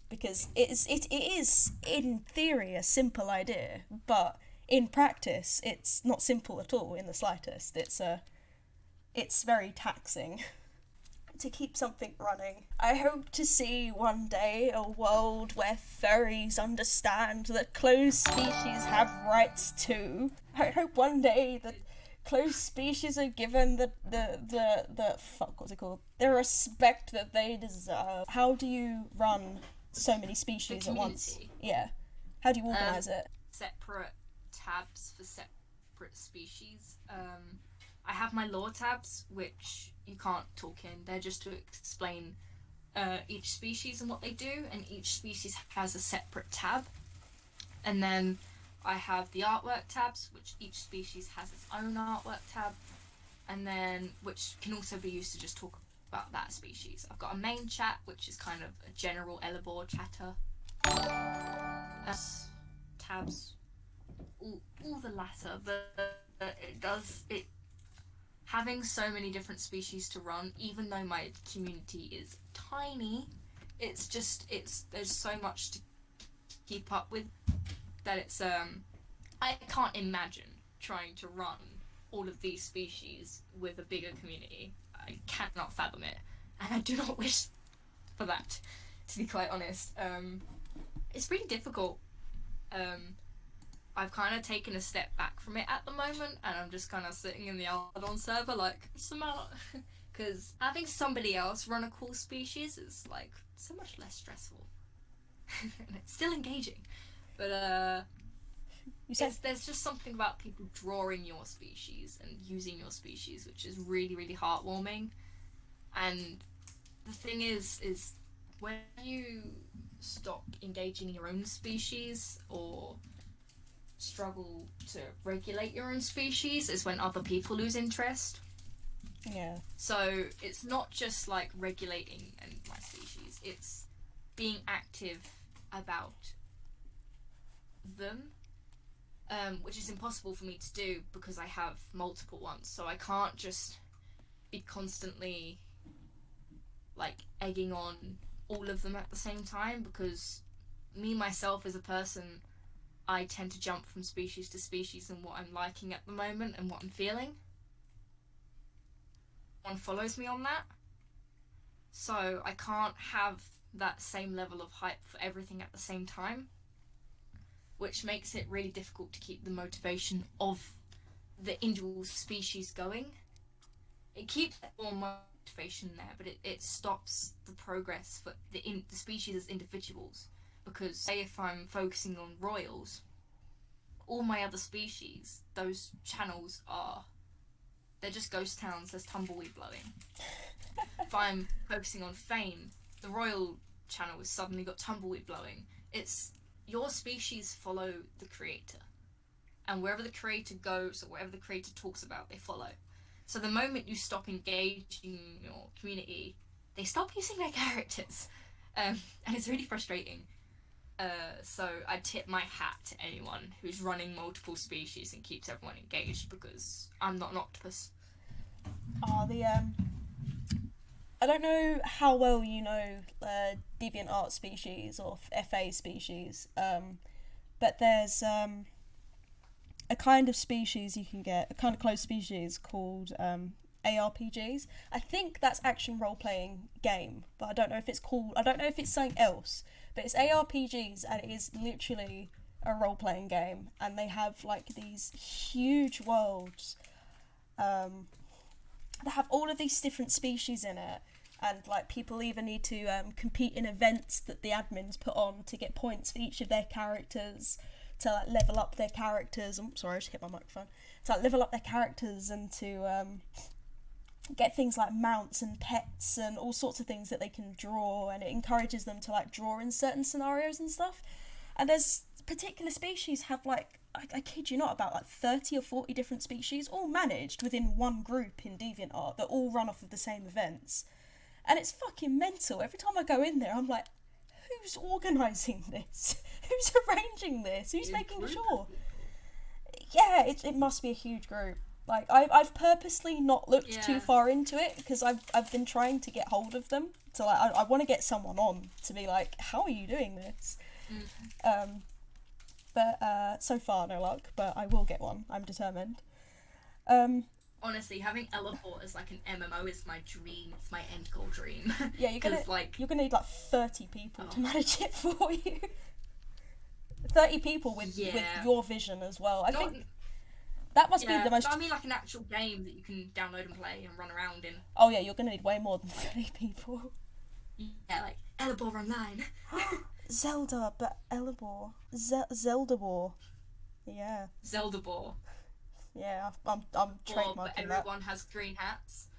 because it is in theory a simple idea, but in practice it's not simple at all in the slightest. It's very taxing to keep something running. I hope to see one day a world where furries understand that closed species have rights too. I hope one day that closed species are given the respect that they deserve. How do you run so many species at once? Yeah. How do you organise it?
Separate tabs for separate species. I have my lore tabs, which you can't talk in. They're just to explain each species and what they do, and each species has a separate tab. And then I have the artwork tabs, which each species has its own artwork tab, and then which can also be used to just talk about that species. I've got a main chat, which is kind of a general Ella-Bohr chatter. That's tabs, all the latter, but it having so many different species to run, even though my community is tiny, there's so much to keep up with that it's I can't imagine trying to run all of these species with a bigger community. I cannot fathom it, and I do not wish for that, to be quite honest. It's really difficult. I've kind of taken a step back from it at the moment, and I'm just kind of sitting in the Aldon server like, because having somebody else run a cool species is like so much less stressful, and it's still engaging. But there's just something about people drawing your species and using your species, which is really, really heartwarming. And the thing is when you stop engaging in your own species or struggle to regulate your own species is when other people lose interest.
Yeah.
So it's not just like regulating my species, it's being active about them, which is impossible for me to do because I have multiple ones. So I can't just be constantly like egging on all of them at the same time, because me myself as a person, I tend to jump from species to species and what I'm liking at the moment and what I'm feeling. One follows me on that, so I can't have that same level of hype for everything at the same time, which makes it really difficult to keep the motivation of the individual species going. It keeps all motivation there, but it stops the progress for the species as individuals, because say if I'm focusing on royals, all my other species, those channels they're just ghost towns, there's tumbleweed blowing. If I'm focusing on fame, the royal channel has suddenly got tumbleweed blowing. It's your species follow the creator, and wherever the creator goes or wherever the creator talks about, they follow. So the moment you stop engaging your community, they stop using their characters, and it's really frustrating. So I tip my hat to anyone who's running multiple species and keeps everyone engaged, because I'm not an octopus.
I don't know how well you know DeviantArt species or FA species, but there's a kind of species you can get, a kind of closed species called ARPGs. I think that's action role-playing game, but I don't know if it's something else. But it's ARPGs, and it is literally a role-playing game, and they have like these huge worlds that have all of these different species in it, and like people either need to compete in events that the admins put on to get points for each of their characters, to like level up their characters. I'm sorry, I just hit my microphone. To like level up their characters and to get things like mounts and pets and all sorts of things that they can draw, and it encourages them to like draw in certain scenarios and stuff. And there's particular species have like, I kid you not, about like 30 or 40 different species all managed within one group in DeviantArt that all run off of the same events. And it's fucking mental. Every time I go in there, I'm like, who's organising this? Who's arranging this? Who's making sure? Yeah, it must be a huge group. Like, I've purposely not looked too far into it, because I've been trying to get hold of them. So like, I want to get someone on to be like, how are you doing this? But so far, no luck. But I will get one. I'm determined.
Honestly, having Ella-Bohr as like an MMO is my dream. It's my end goal dream.
Yeah, you're gonna need like 30 people to manage it for you. 30 people with your vision as well. I think that must be the most.
I mean, like an actual game that you can download and play and run around in.
Oh yeah, you're gonna need way more than 30 people.
Yeah, like Ella-Bohr Online.
Zelda, but Ella-Bohr. Zelda-Bohr. Yeah.
Zelda-Bohr.
Yeah, I'm trademarking
but everyone has green hats.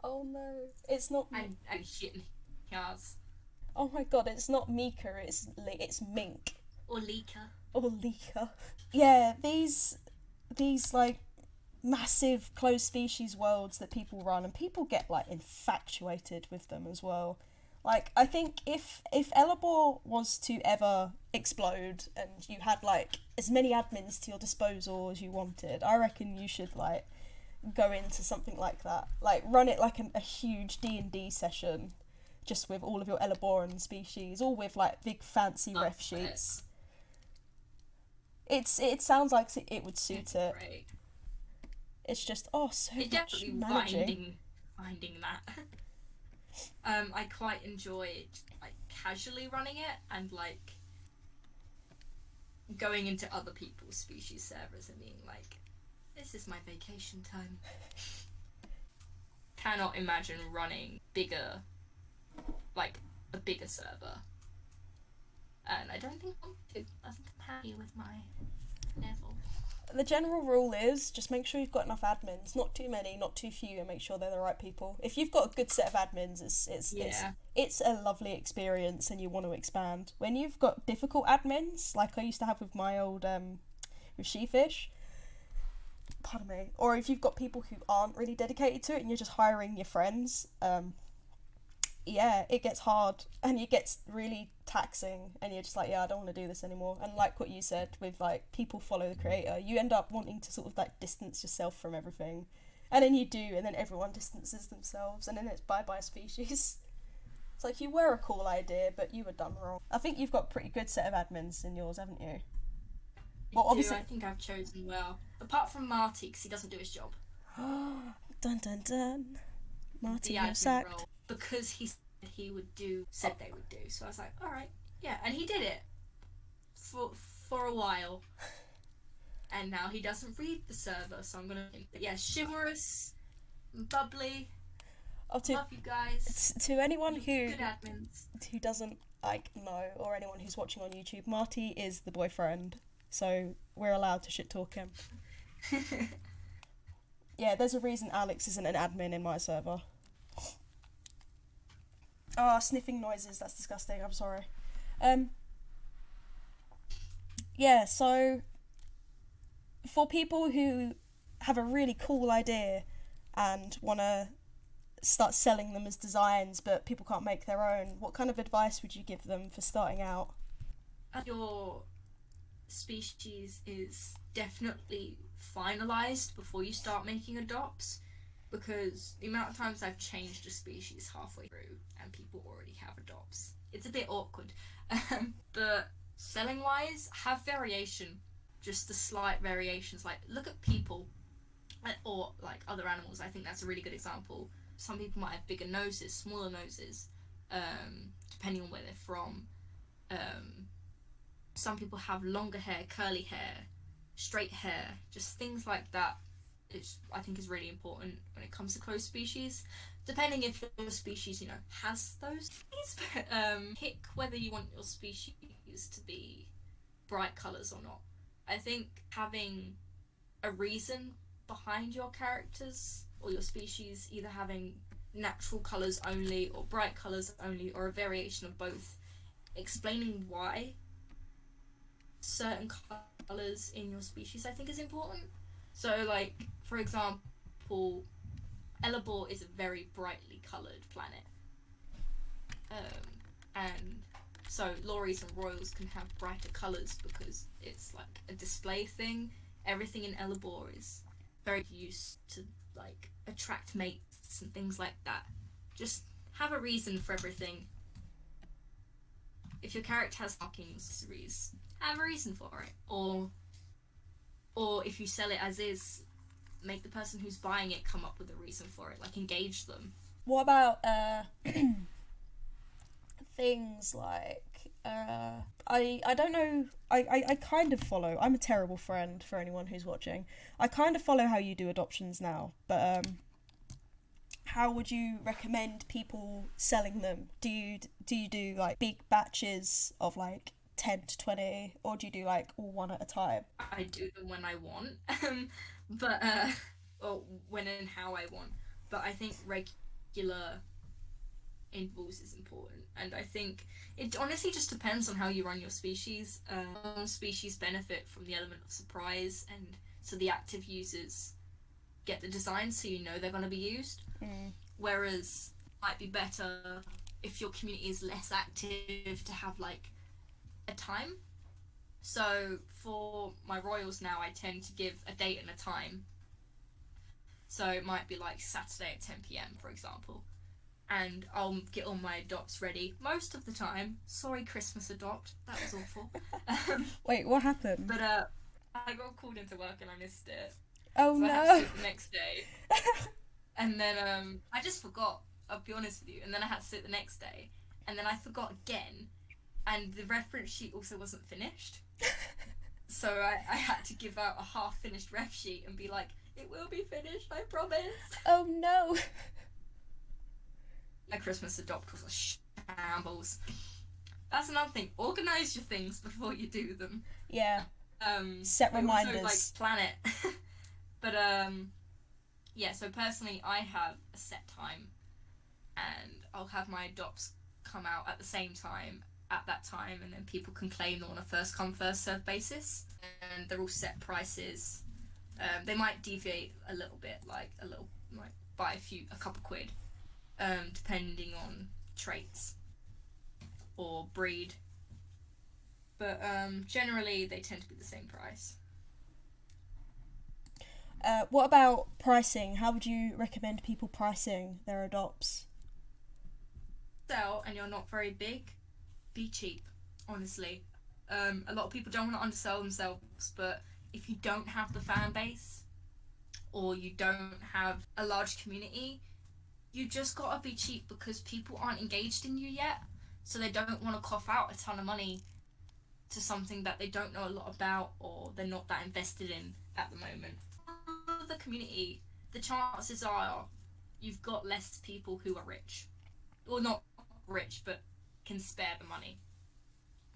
Oh no, it's not.
And shit cars.
Oh my god, it's not Mika, it's Mink.
Or Lika.
Or Lika. Yeah, these like massive closed species worlds that people run, and people get like infatuated with them as well. Like, I think if Ella-Bohr was to ever explode and you had like as many admins to your disposal as you wanted, I reckon you should like go into something like that. Like, run it like a huge D&D session, just with all of your Ella-Bohr and species, all with like big fancy ref sheets. It sounds like it would suit it.
Great.
It's just so much
definitely
managing.
finding that. I quite enjoyed like casually running it and like going into other people's species servers and being like, this is my vacation time. Cannot imagine running a bigger server. And I don't think I want to. I think I'm happy with my level.
The general rule is just make sure you've got enough admins, not too many, not too few, and make sure they're the right people. If you've got a good set of admins, it's a lovely experience, and you want to expand. When you've got difficult admins, like I used to have with my old with Sheefish, pardon me, or if you've got people who aren't really dedicated to it and you're just hiring your friends, yeah, it gets hard and it gets really taxing and you're just like, yeah, I don't want to do this anymore. And like what you said with like people follow the creator, you end up wanting to sort of like distance yourself from everything, and then you do, and then everyone distances themselves, and then it's bye species. It's like, you were a cool idea, but you were done wrong. I think you've got a pretty good set of admins in yours, haven't you?
Well, obviously, I think I've chosen well. Apart from Marty, because he doesn't do his job.
Dun dun dun. Marty,
the
you're sacked.
Role, because he said he would do, said they would do. So I was like, all right, yeah, and he did it for a while. And now he doesn't read the server, so I'm gonna. But yeah, chivalrous, bubbly. Love you guys.
To anyone who
good admins
who doesn't like know, or anyone who's watching on YouTube, Marty is the boyfriend, so we're allowed to shit talk him. Yeah, there's a reason Alex isn't an admin in my server. Oh, sniffing noises, that's disgusting, I'm sorry. Yeah, so for people who have a really cool idea and want to start selling them as designs but people can't make their own, what kind of advice would you give them for starting out?
Your species is definitely finalized before you start making adopts, because the amount of times I've changed a species halfway through and people already have adopts, it's a bit awkward. But selling wise, have variation, just the slight variations. Like, look at people or like other animals. I think that's a really good example. Some people might have bigger noses, smaller noses, depending on where they're from. Some people have longer hair, curly hair, straight hair, just things like that. I think is really important when it comes to close species. Depending if your species, has those things. Pick whether you want your species to be bright colours or not. I think having a reason behind your characters or your species, either having natural colours only or bright colours only or a variation of both, explaining why certain colours in your species I think is important. So like, for example, Ella-Bohr is a very brightly coloured planet, and so Loris and Royals can have brighter colours because it's like a display thing. Everything in Ella-Bohr is very used to like attract mates and things like that. Just have a reason for everything. If your character has markings, have a reason for it. Or if you sell it as is, make the person who's buying it come up with a reason for it. Like, engage them.
What about things like I don't know, I kind of follow, I'm a terrible friend for anyone who's watching. I kind of follow how you do adoptions now, but how would you recommend people selling them? Do you do like big batches of like 10 to 20, or do you do like all one at a time?
I do them when I want, but or when and how I want. But I think regular intervals is important, and I think it honestly just depends on how you run your species. Species benefit from the element of surprise, and so the active users get the design so they're going to be used. Whereas it might be better if your community is less active to have like a time. So for my royals now, I tend to give a date and a time. So it might be like Saturday at 10 p.m, for example, and I'll get all my adopts ready most of the time. Sorry, Christmas adopt, that was awful.
Wait, what happened?
But I got called into work and I missed it.
Oh,
so
no.
I had to do it the next day. And then I just forgot, I'll be honest with you, and then I had to do it the next day, and then I forgot again, and the reference sheet also wasn't finished. So I had to give out a half-finished ref sheet and be like, it will be finished, I promise.
Oh no.
A Christmas adopt was a shambles. That's another thing, organise your things before you do them.
Yeah. Set reminders.
Also, like, plan it. But yeah, so personally I have a set time, and I'll have my adopts come out at the same time at that time, and then people can claim them on a first come first serve basis, and they're all set prices They might deviate a little bit, like by a couple quid, depending on traits or breed. But generally, they tend to be the same price.
What about pricing? How would you recommend people pricing their adopts?
And you're not very big, be cheap, honestly. A lot of people don't want to undersell themselves, but if you don't have the fan base or you don't have a large community, you just gotta be cheap because people aren't engaged in you yet, so they don't want to cough out a ton of money to something that they don't know a lot about or they're not that invested in at the moment. For the community, the chances are you've got less people who are rich, or not rich but can spare the money.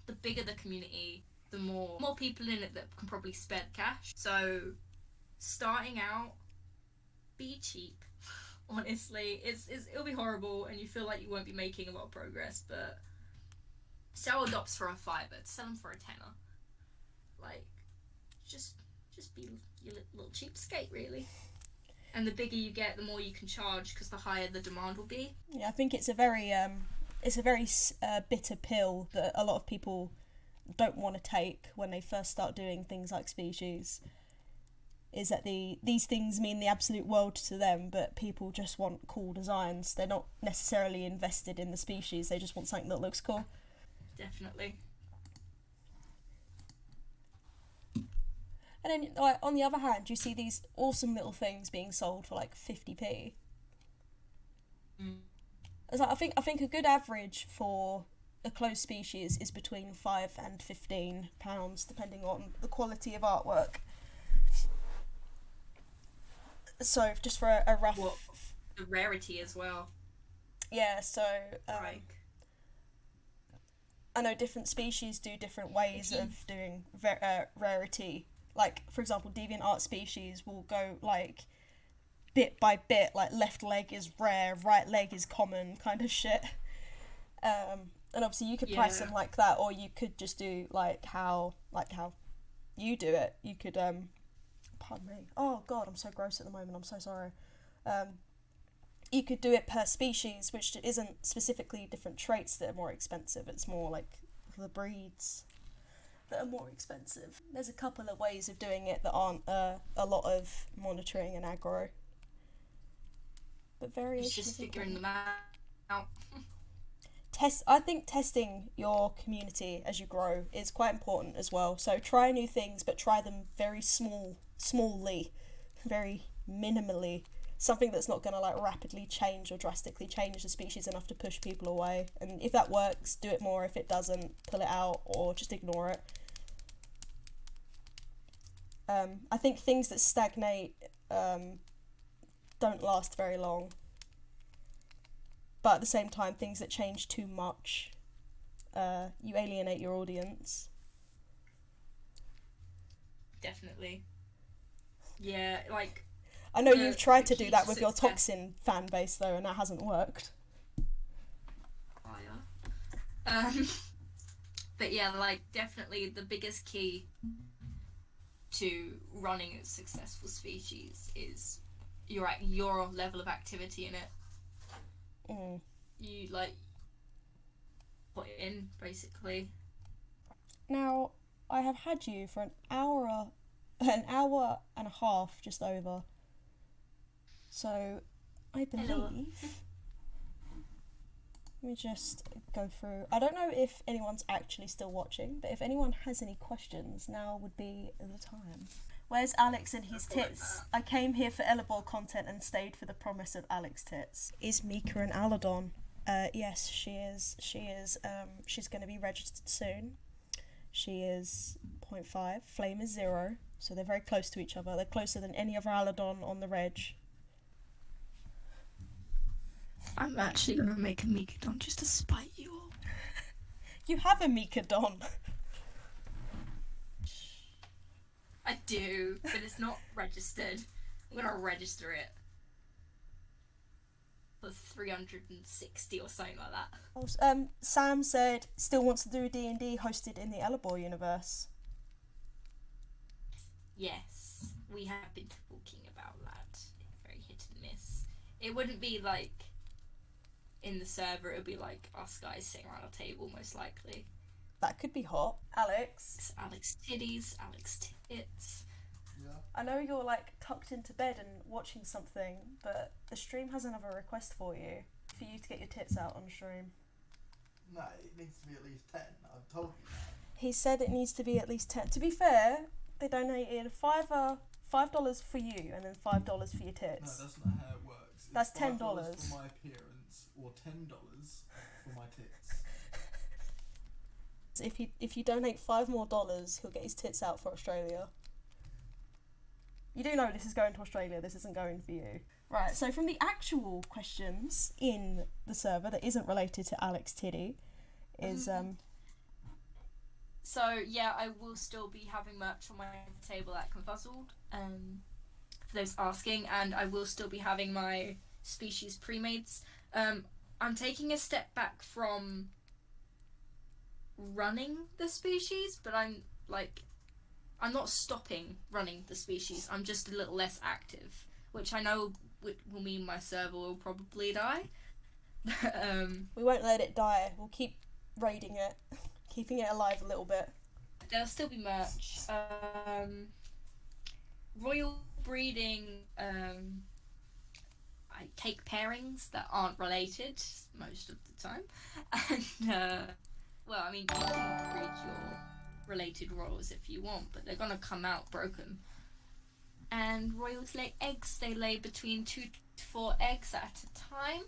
The bigger the community, the more people in it that can probably spare the cash. So starting out, be cheap. Honestly, it'll be horrible and you feel like you won't be making a lot of progress, but sell adopts for a $5, sell them for a $10. Like, just be your little cheapskate, really. And the bigger you get, the more you can charge because the higher the demand will be.
Yeah, I think it's a very bitter pill that a lot of people don't want to take when they first start doing things like species. Is that these things mean the absolute world to them, but people just want cool designs. They're not necessarily invested in the species, they just want something that looks cool.
Definitely.
And then, like, on the other hand, you see these awesome little things being sold for like 50p. It's like, I think a good average for a closed species is between £5 and £15, depending on the quality of artwork. So just for a rough...
What? The rarity as well.
Yeah, so...
Right.
I know different species do different ways of doing rarity. Like, for example, deviant art species will go, like, bit by bit, like, left leg is rare, right leg is common, kind of shit. And obviously you could price them like that, or you could just do, like how you do it. You could, pardon me. Oh, God, I'm so gross at the moment. I'm so sorry. You could do it per species, which isn't specifically different traits that are more expensive. It's more like the breeds that are more expensive. There's a couple of ways of doing it that aren't a lot of monitoring and aggro. But variation.
It's just figuring them out.
I think testing your community as you grow is quite important as well. So try new things, but try them very smallly, very minimally. Something that's not going to, like, rapidly change or drastically change the species enough to push people away. And if that works, do it more. If it doesn't, pull it out or just ignore it. I think things that stagnate don't last very long. But at the same time, things that change too much, you alienate your audience.
Definitely. Yeah, like...
I know you've tried to do that with your Toxin fan base, though, and that hasn't worked.
But yeah, like, definitely the biggest key to running a successful species is your level of activity in it. You, like, put it in, basically.
Now, I have had you for an hour and a half, just over. So, I believe...
Hello.
Let me just go through... I don't know if anyone's actually still watching, but if anyone has any questions, now would be the time. Where's Alex and his tits? I came here for Ella-Bohr content and stayed for the promise of Alex's tits. Is Mika an Aladon? Yes, she is. She's going to be registered soon. She is 0.5. Flame is 0. So they're very close to each other. They're closer than any other Aladon on the reg.
I'm actually going to make a Mikadon just to spite you all.
You have a Mikadon.
I do, but it's not registered. I'm going to register it for 360 or something like that.
Sam said still wants to do a D&D hosted in the Ella-Bohr universe.
Yes, we have It wouldn't be like in the server. It would be like us guys sitting around a table, most likely.
That could be hot. Alex.
It's Alec's titties, Alec's tits.
Yeah.
I know you're like tucked into bed and watching something, but the stream has another request for you to get your tits out on stream.
No, it needs to be at least 10. I've told you that.
He said it needs to be at least 10. To be fair, they donated $5 for you and then $5 for your
No,
tits.
that's not how it works. It's
That's $10.
$5 for my appearance or $10 for my tits.
If you donate $5 more, he'll get his tits out for Australia. You do know this is going to Australia. This isn't going for you. Right. So from the actual questions in the server that isn't related to Alec's titty, is
So yeah, I will still be having merch on my table at Confuzzled, for those asking, and I will still be having my species pre-mades. I'm taking a step back from running the species, but I'm not stopping running the species. I'm just a little less active, which I know will mean my server will probably die.
we won't let it die. We'll keep raiding it, keeping it alive a little bit.
There'll still be merch. Royal breeding. I take pairings that aren't related most of the time, and well, I mean, you can breed your related royals if you want, but they're gonna come out broken. And royals lay eggs. They lay between 2 to 4 eggs at a time.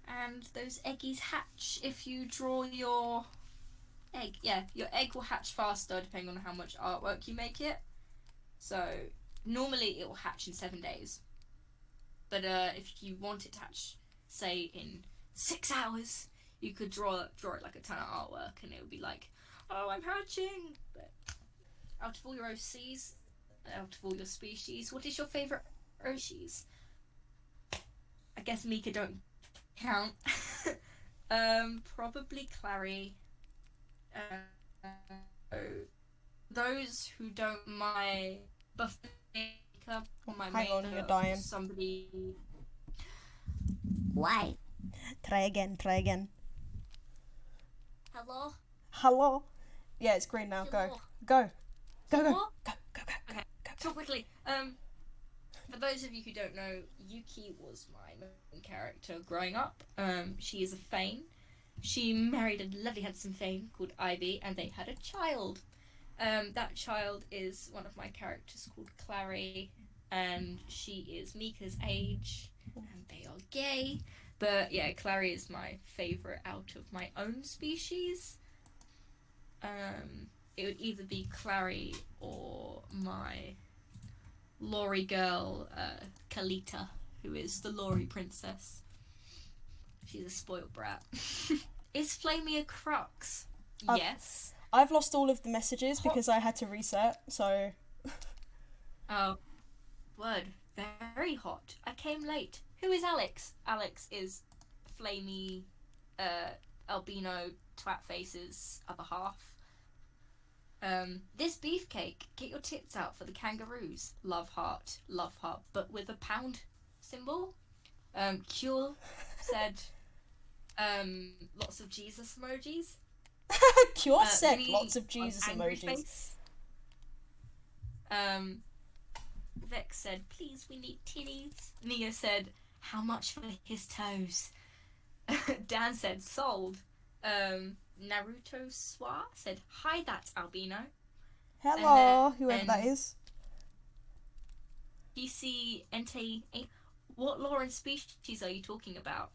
And those eggies hatch if you draw your egg. Yeah, your egg will hatch faster depending on how much artwork you make it. So normally it will hatch in 7 days. But if you want it to hatch, say, in 6 hours, you could draw it like a ton of artwork and it would be like, oh, I'm hatching! But out of all your OCs, out of all your species, what is your favourite OCs? I guess Mika don't count. Probably Clary. Those who don't my buff makeup on my
Hang on,
makeup,
you're dying.
somebody.
Why?
Try again.
Hello?
Hello? Yeah, it's green now.
Hello?
Go.
Hello?
Go.
Okay, talk quickly. For those of you who don't know, Yuki was my main character growing up. She is a Fane. She married a lovely handsome Fane called Ivy, and they had a child. That child is one of my characters called Clary, and she is Mika's age, and they are gay. But yeah, Clary is my favourite out of my own species. It would either be Clary or my Lori girl, Kalita, who is the Lori princess. She's a spoiled brat. Is Flamey a crux? Yes.
I've lost all of the messages because I had to reset, so...
Oh. Word. Very hot. I came late. Who is Alex? Alex is Flamey, albino twat face's other half. This beefcake, get your tits out for the kangaroos. Love heart, but with a pound symbol. Kuel said, lots of Jesus emojis.
Cure said
me
lots of
on
Jesus
angry
emojis.
face. Vex said, please, we need titties. Mia said, how much for his toes? Dan said, sold. Naruto Swa said, hi, that's albino.
Hello,
And
whoever that is.
PC Ente, what lore and species are you talking about?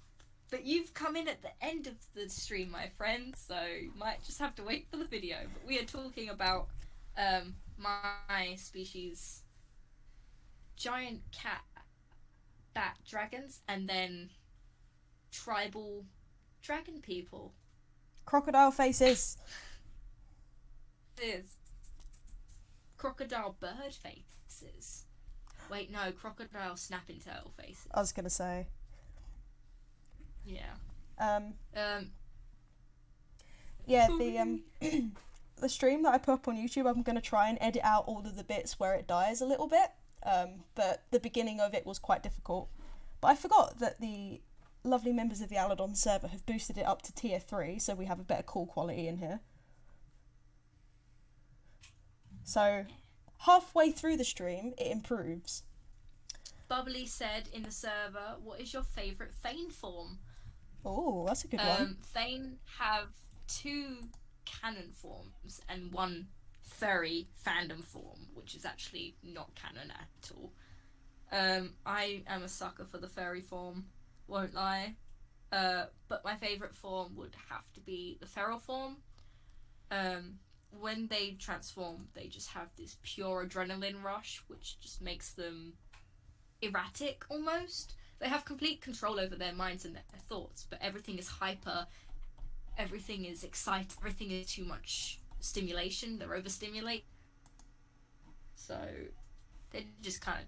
But you've come in at the end of the stream, my friend, so you might just have to wait for the video. But we are talking about my species, giant cat bat dragons, and then tribal dragon people.
Crocodile faces.
Is crocodile bird faces. Wait, no, crocodile snapping turtle faces.
I was gonna say.
Yeah.
Yeah, the stream that I put up on YouTube, I'm gonna try and edit out all of the bits where it dies a little bit, but the beginning of it was quite difficult. But I forgot that the lovely members of the Aladon server have boosted it up to tier 3, so we have a better call quality in here. So halfway through the stream, it improves.
Bubbly said in the server, what is your favourite Thane form?
Oh, that's a good one.
Thane have 2 canon forms and 1 furry fandom form, which is actually not canon at all. I am a sucker for the furry form, won't lie. But my favourite form would have to be the feral form. When they transform, they just have this pure adrenaline rush, which just makes them erratic almost. They have complete control over their minds and their thoughts, but everything is hyper, everything is exciting, everything is too much stimulation, they're overstimulate. So they just kind of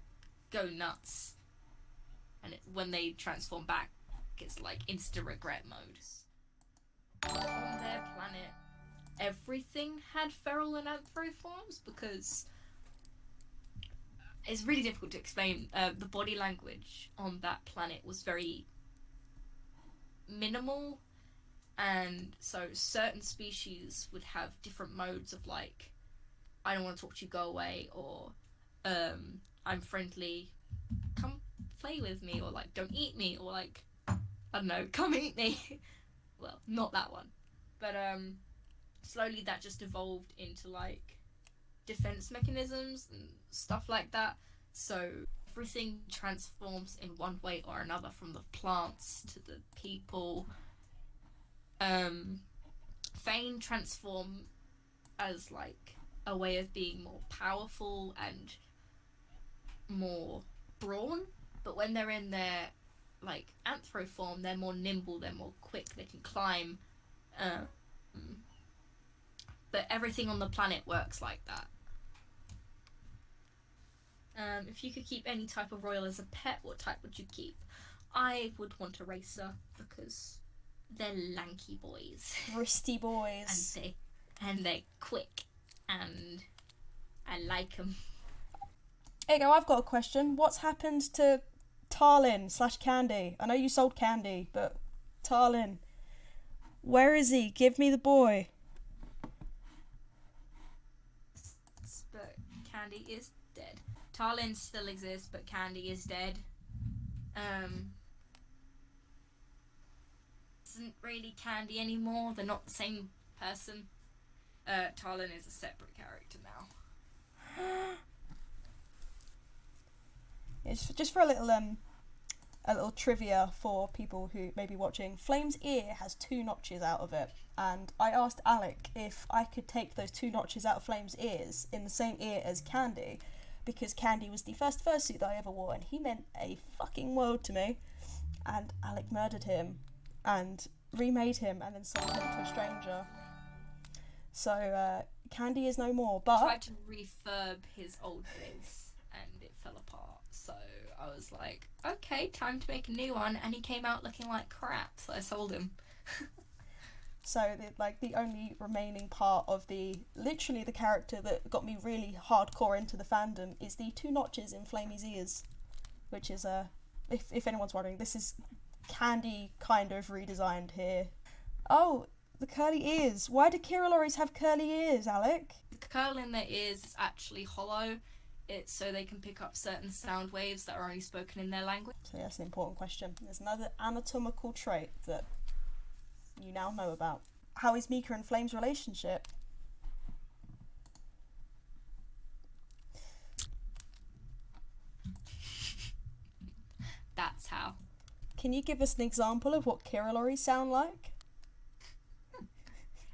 go nuts. And when they transform back, it's like instant regret mode. On their planet, everything had feral and anthro forms because it's really difficult to explain. The body language on that planet was very minimal, and so certain species would have different modes of like, I don't want to talk to you, go away, or I'm friendly, come play with me, or like, don't eat me, or like, I don't know, come eat me. Well, not that one, but slowly that just evolved into like defense mechanisms and stuff like that. So everything transforms in one way or another, from the plants to the people. Fane transform as like a way of being more powerful and more brawn, but when they're in their like anthro form, they're more nimble, they're more quick, they can climb. But everything on the planet works like that. If you could keep any type of royal as a pet, what type would you keep? I would want a racer because they're lanky boys.
Wristy boys.
and they're quick, and I like them.
Hey, go, I've got a question. What's happened to Tarlin/Candy? I know you sold Candy, but Tarlin, where is he? Give me the boy.
But Candy is dead. Tarlin still exists, but Candy is dead. Isn't really Candy anymore. They're not the same person. Tarlin is a separate character now.
It's just for a little trivia for people who may be watching. Flame's ear has 2 notches out of it, and I asked Alec if I could take those 2 notches out of Flame's ears in the same ear as Candy, because Candy was the first fursuit that I ever wore, and he meant a fucking world to me. And Alec murdered him and remade him and then sold him to a stranger. So Candy is no more, but
I tried to refurb his old base and it fell apart. So I was like, okay, time to make a new one, and he came out looking like crap, so I sold him.
So the only remaining part of literally the character that got me really hardcore into the fandom is the 2 notches in Flamey's ears, which is if anyone's wondering, this is Candy kind of redesigned here. Oh, the curly ears. Why do Kiriloris have curly ears, Alec?
The curl in their ears is actually hollow. It's so they can pick up certain sound waves that are only spoken in their language.
So yeah, that's an important question. There's another anatomical trait that you now know about. How is Mika and Flame's relationship?
That's how.
Can you give us an example of what Kirilori sound like?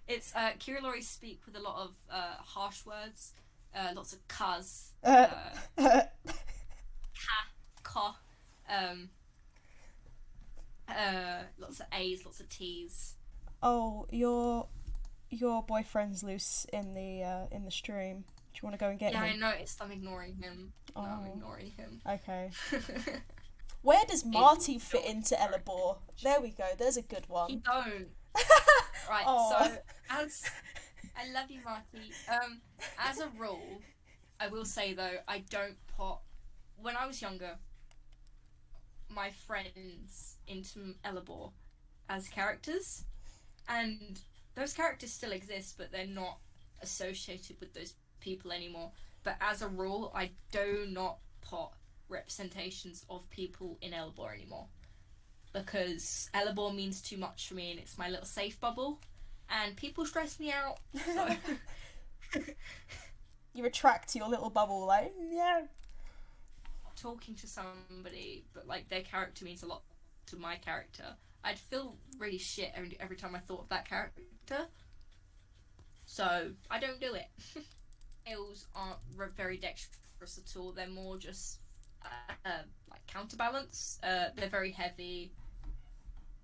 It's Kirilori speak with a lot of harsh words, lots of cuz, ka, ko, lots of A's, lots of T's.
Oh, your boyfriend's loose in the stream. Do you want to go and get him?
Yeah, I noticed. I'm ignoring him. Oh. No, I'm ignoring him.
Okay. Where does Marty fit into Ella-Bohr? There we go. There's a good one.
He don't. Right.
Aww.
So as I love you, Marty. As a rule, I will say though, I don't put when I was younger, my friends into Ella-Bohr as characters, and those characters still exist, but they're not associated with those people anymore. But as a rule, I do not put representations of people in Ella-Bohr anymore, because Ella-Bohr means too much for me, and it's my little safe bubble, and people stress me out. So.
You retract your little bubble, like, yeah.
Talking to somebody, but like their character means a lot to my character, I'd feel really shit every time I thought of that character. So I don't do it. Tails aren't very dexterous at all. They're more just like counterbalance. They're very heavy.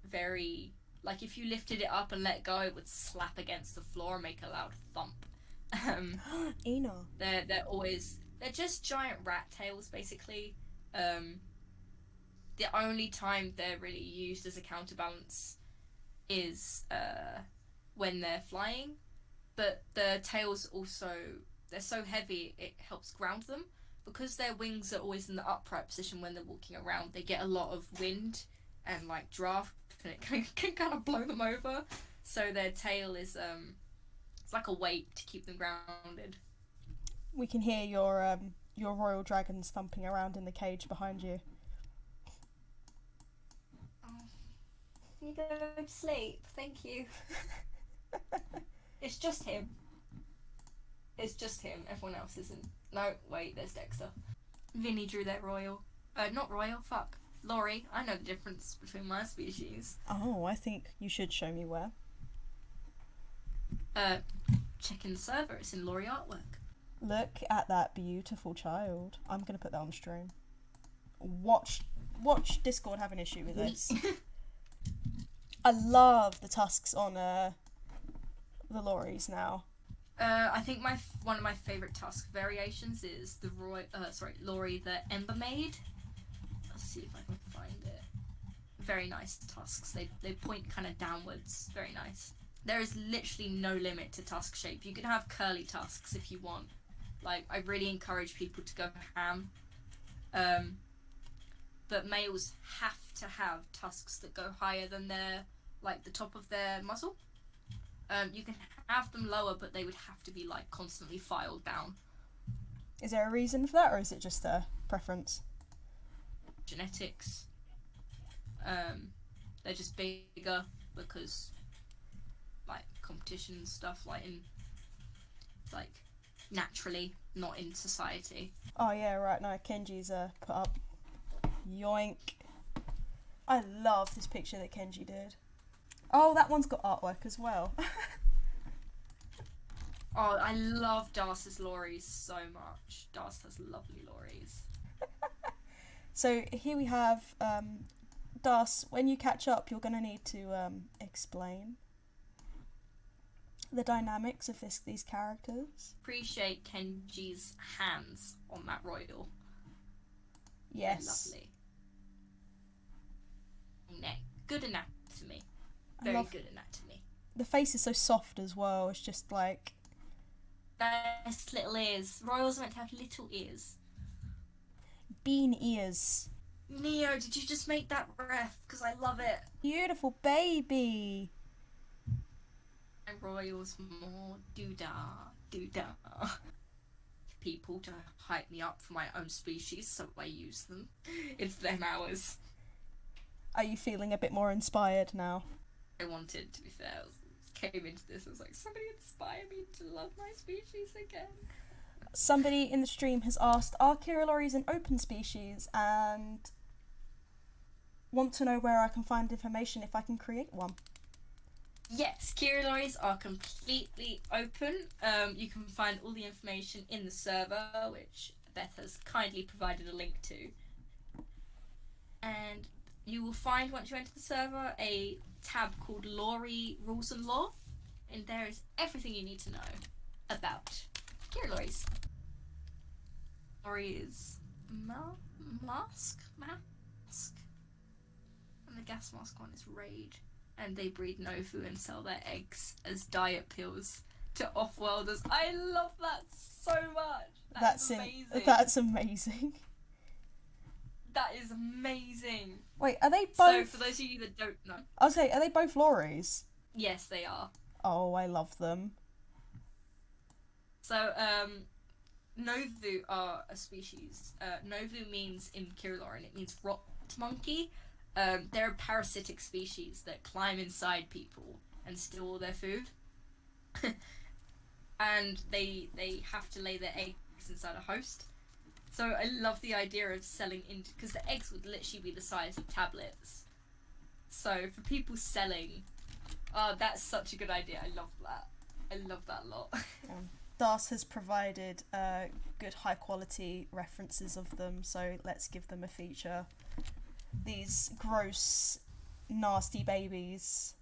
Very, like, if you lifted it up and let go, it would slap against the floor and make a loud thump.
Eno.
They're just giant rat tails, basically. The only time they're really used as a counterbalance is when they're flying, but the tails also, they're so heavy it helps ground them, because their wings are always in the upright position when they're walking around. They get a lot of wind and like draft, and it can kind of blow them over, so their tail is it's like a weight to keep them grounded.
We can hear your royal dragons thumping around in the cage behind you.
Can you go to sleep? Thank you. It's just him. It's just him. Everyone else isn't. No, wait, there's Dexter. Vinny drew their royal. Not royal, fuck. Lori, I know the difference between my species.
Oh, I think you should show me where.
Check in the server, it's in Lori artwork.
Look at that beautiful child. I'm going to put that on stream. Watch Discord have an issue with this. I love the tusks on the Loris now.
I think one of my favourite tusk variations is the Lori the Ember Maid. Let's see if I can find it. Very nice tusks. They point kind of downwards. Very nice. There is literally no limit to tusk shape. You can have curly tusks if you want. Like, I really encourage people to go ham. But males have to have tusks that go higher than the top of their muzzle. You can have them lower, but they would have to be like constantly filed down.
Is there a reason for that, or is it just a preference?
Genetics. They're just bigger because like competition and stuff, like naturally, not in society.
Oh yeah, right, no, Kenji's put up. Yoink. I love this picture that Kenji did. Oh, that one's got artwork as well.
Oh, I love Darce's Loris so much. Darce has lovely Loris.
So here we have Darce. When you catch up, you're going to need to explain the dynamics of these characters.
Appreciate Kenji's hands on that royal.
Yes.
They're lovely. Neck. Good anatomy. Very good anatomy.
The face is so soft as well. It's just like...
Nice little ears. Royals are meant to have little ears.
Bean ears.
Neo, did you just make that ref? Because I love it.
Beautiful baby.
My royals more doo-dah. People to hype me up for my own species, so I use them. It's them hours.
Are you feeling a bit more inspired now?
I wanted, to be fair. Came into this, I was like, somebody inspire me to love my species again.
Somebody in the stream has asked, are Kiriloris an open species, and want to know where I can find information if I can create one.
Yes, Kiriloris are completely open. You can find all the information in the server, which Beth has kindly provided a link to. And you will find, once you enter the server, a tab called Lori Rules and Law, and there is everything you need to know about Kiriloris. Lori is mask, and the gas mask one is Rage, and they breed Nofu and sell their eggs as diet pills to off-worlders. I love that so much. That's amazing.
That's amazing.
That is amazing.
Wait, are they both?
So, for those of you that don't know,
I'll say, are they both lories?
yes, they are.
Oh, I love them.
So, Novu are a species. Novu means in Kirilori, it means rot monkey. They're a parasitic species that climb inside people and steal all their food. And they have to lay their eggs inside a host. So I love the idea of selling into, because the eggs would literally be the size of tablets. So for people selling, that's such a good idea. I love that. I love that a lot.
Das has provided good high quality references of them, so let's give them a feature. These gross, nasty babies.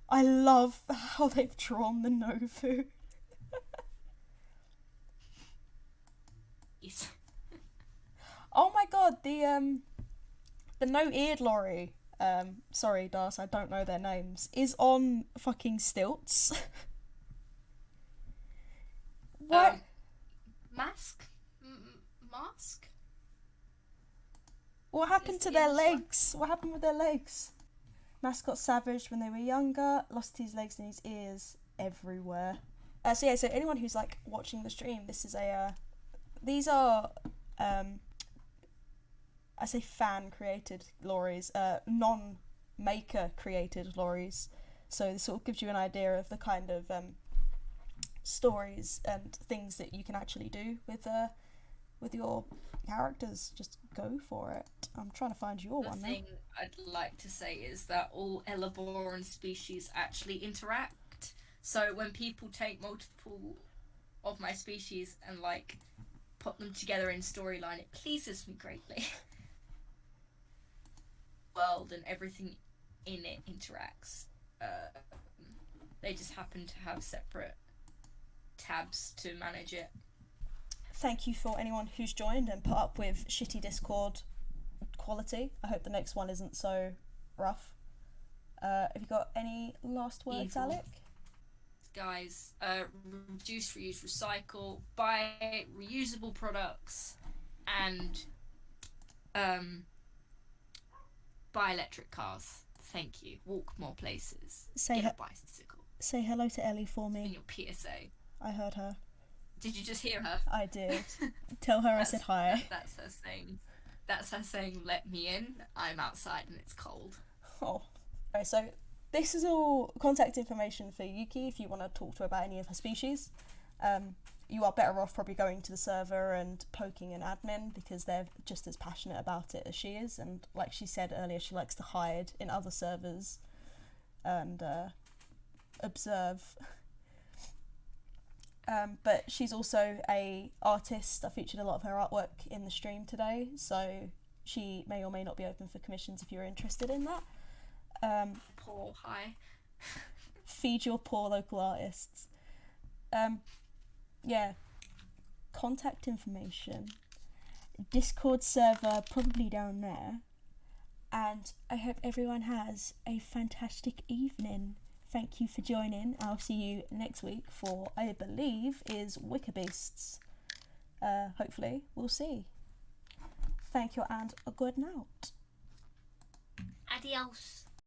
I love how they've drawn the Novu.
Yes.
Oh my god, the no-eared lorry, sorry Das, I don't know their names, is on fucking stilts. What?
Mask?
What happened
Is
to
the
their
English one?
legs? What happened with their legs? Mascot savaged when they were younger, lost his legs and his ears everywhere. So anyone who's like watching the stream, this is these are, I say fan created lorries, non-maker created lorries. So this sort of gives you an idea of the kind of stories and things that you can actually do with your characters. Just go for it. I'm trying to find your
The
one now.
thing I'd like to say is that all Ella-Bohr and species actually interact. So when people take multiple of my species and like put them together in storyline, it pleases me greatly. World and everything in it interacts. They just happen to have separate tabs to manage it.
Thank you for anyone who's joined and put up with shitty Discord quality. I hope the next one isn't so rough. Have you got any last words,
Evil.
Alec?
Guys, reduce, reuse, recycle, buy reusable products, and buy electric cars. Thank you. Walk more places.
Say
Get a bicycle.
Say hello to Ellie for
In
me.
your PSA.
I heard her.
Did you just hear her?
I did. Tell her I said hi.
That's her saying. That's her saying, "Let me in. I'm outside and it's cold."
Oh. Okay, so this is all contact information for Yuki if you want to talk to her about any of her species. You are better off probably going to the server and poking an admin because they're just as passionate about it as she is, and like she said earlier, she likes to hide in other servers and observe. But she's also a artist. I featured a lot of her artwork in the stream today, so she may or may not be open for commissions if you're interested in that.
Poor hi.
Feed your poor local artists. Yeah. Contact information. Discord server probably down there. And I hope everyone has a fantastic evening. Thank you for joining. I'll see you next week for, I believe, is Wickerbeasts. Hopefully, we'll see. Thank you and a good night.
Adios.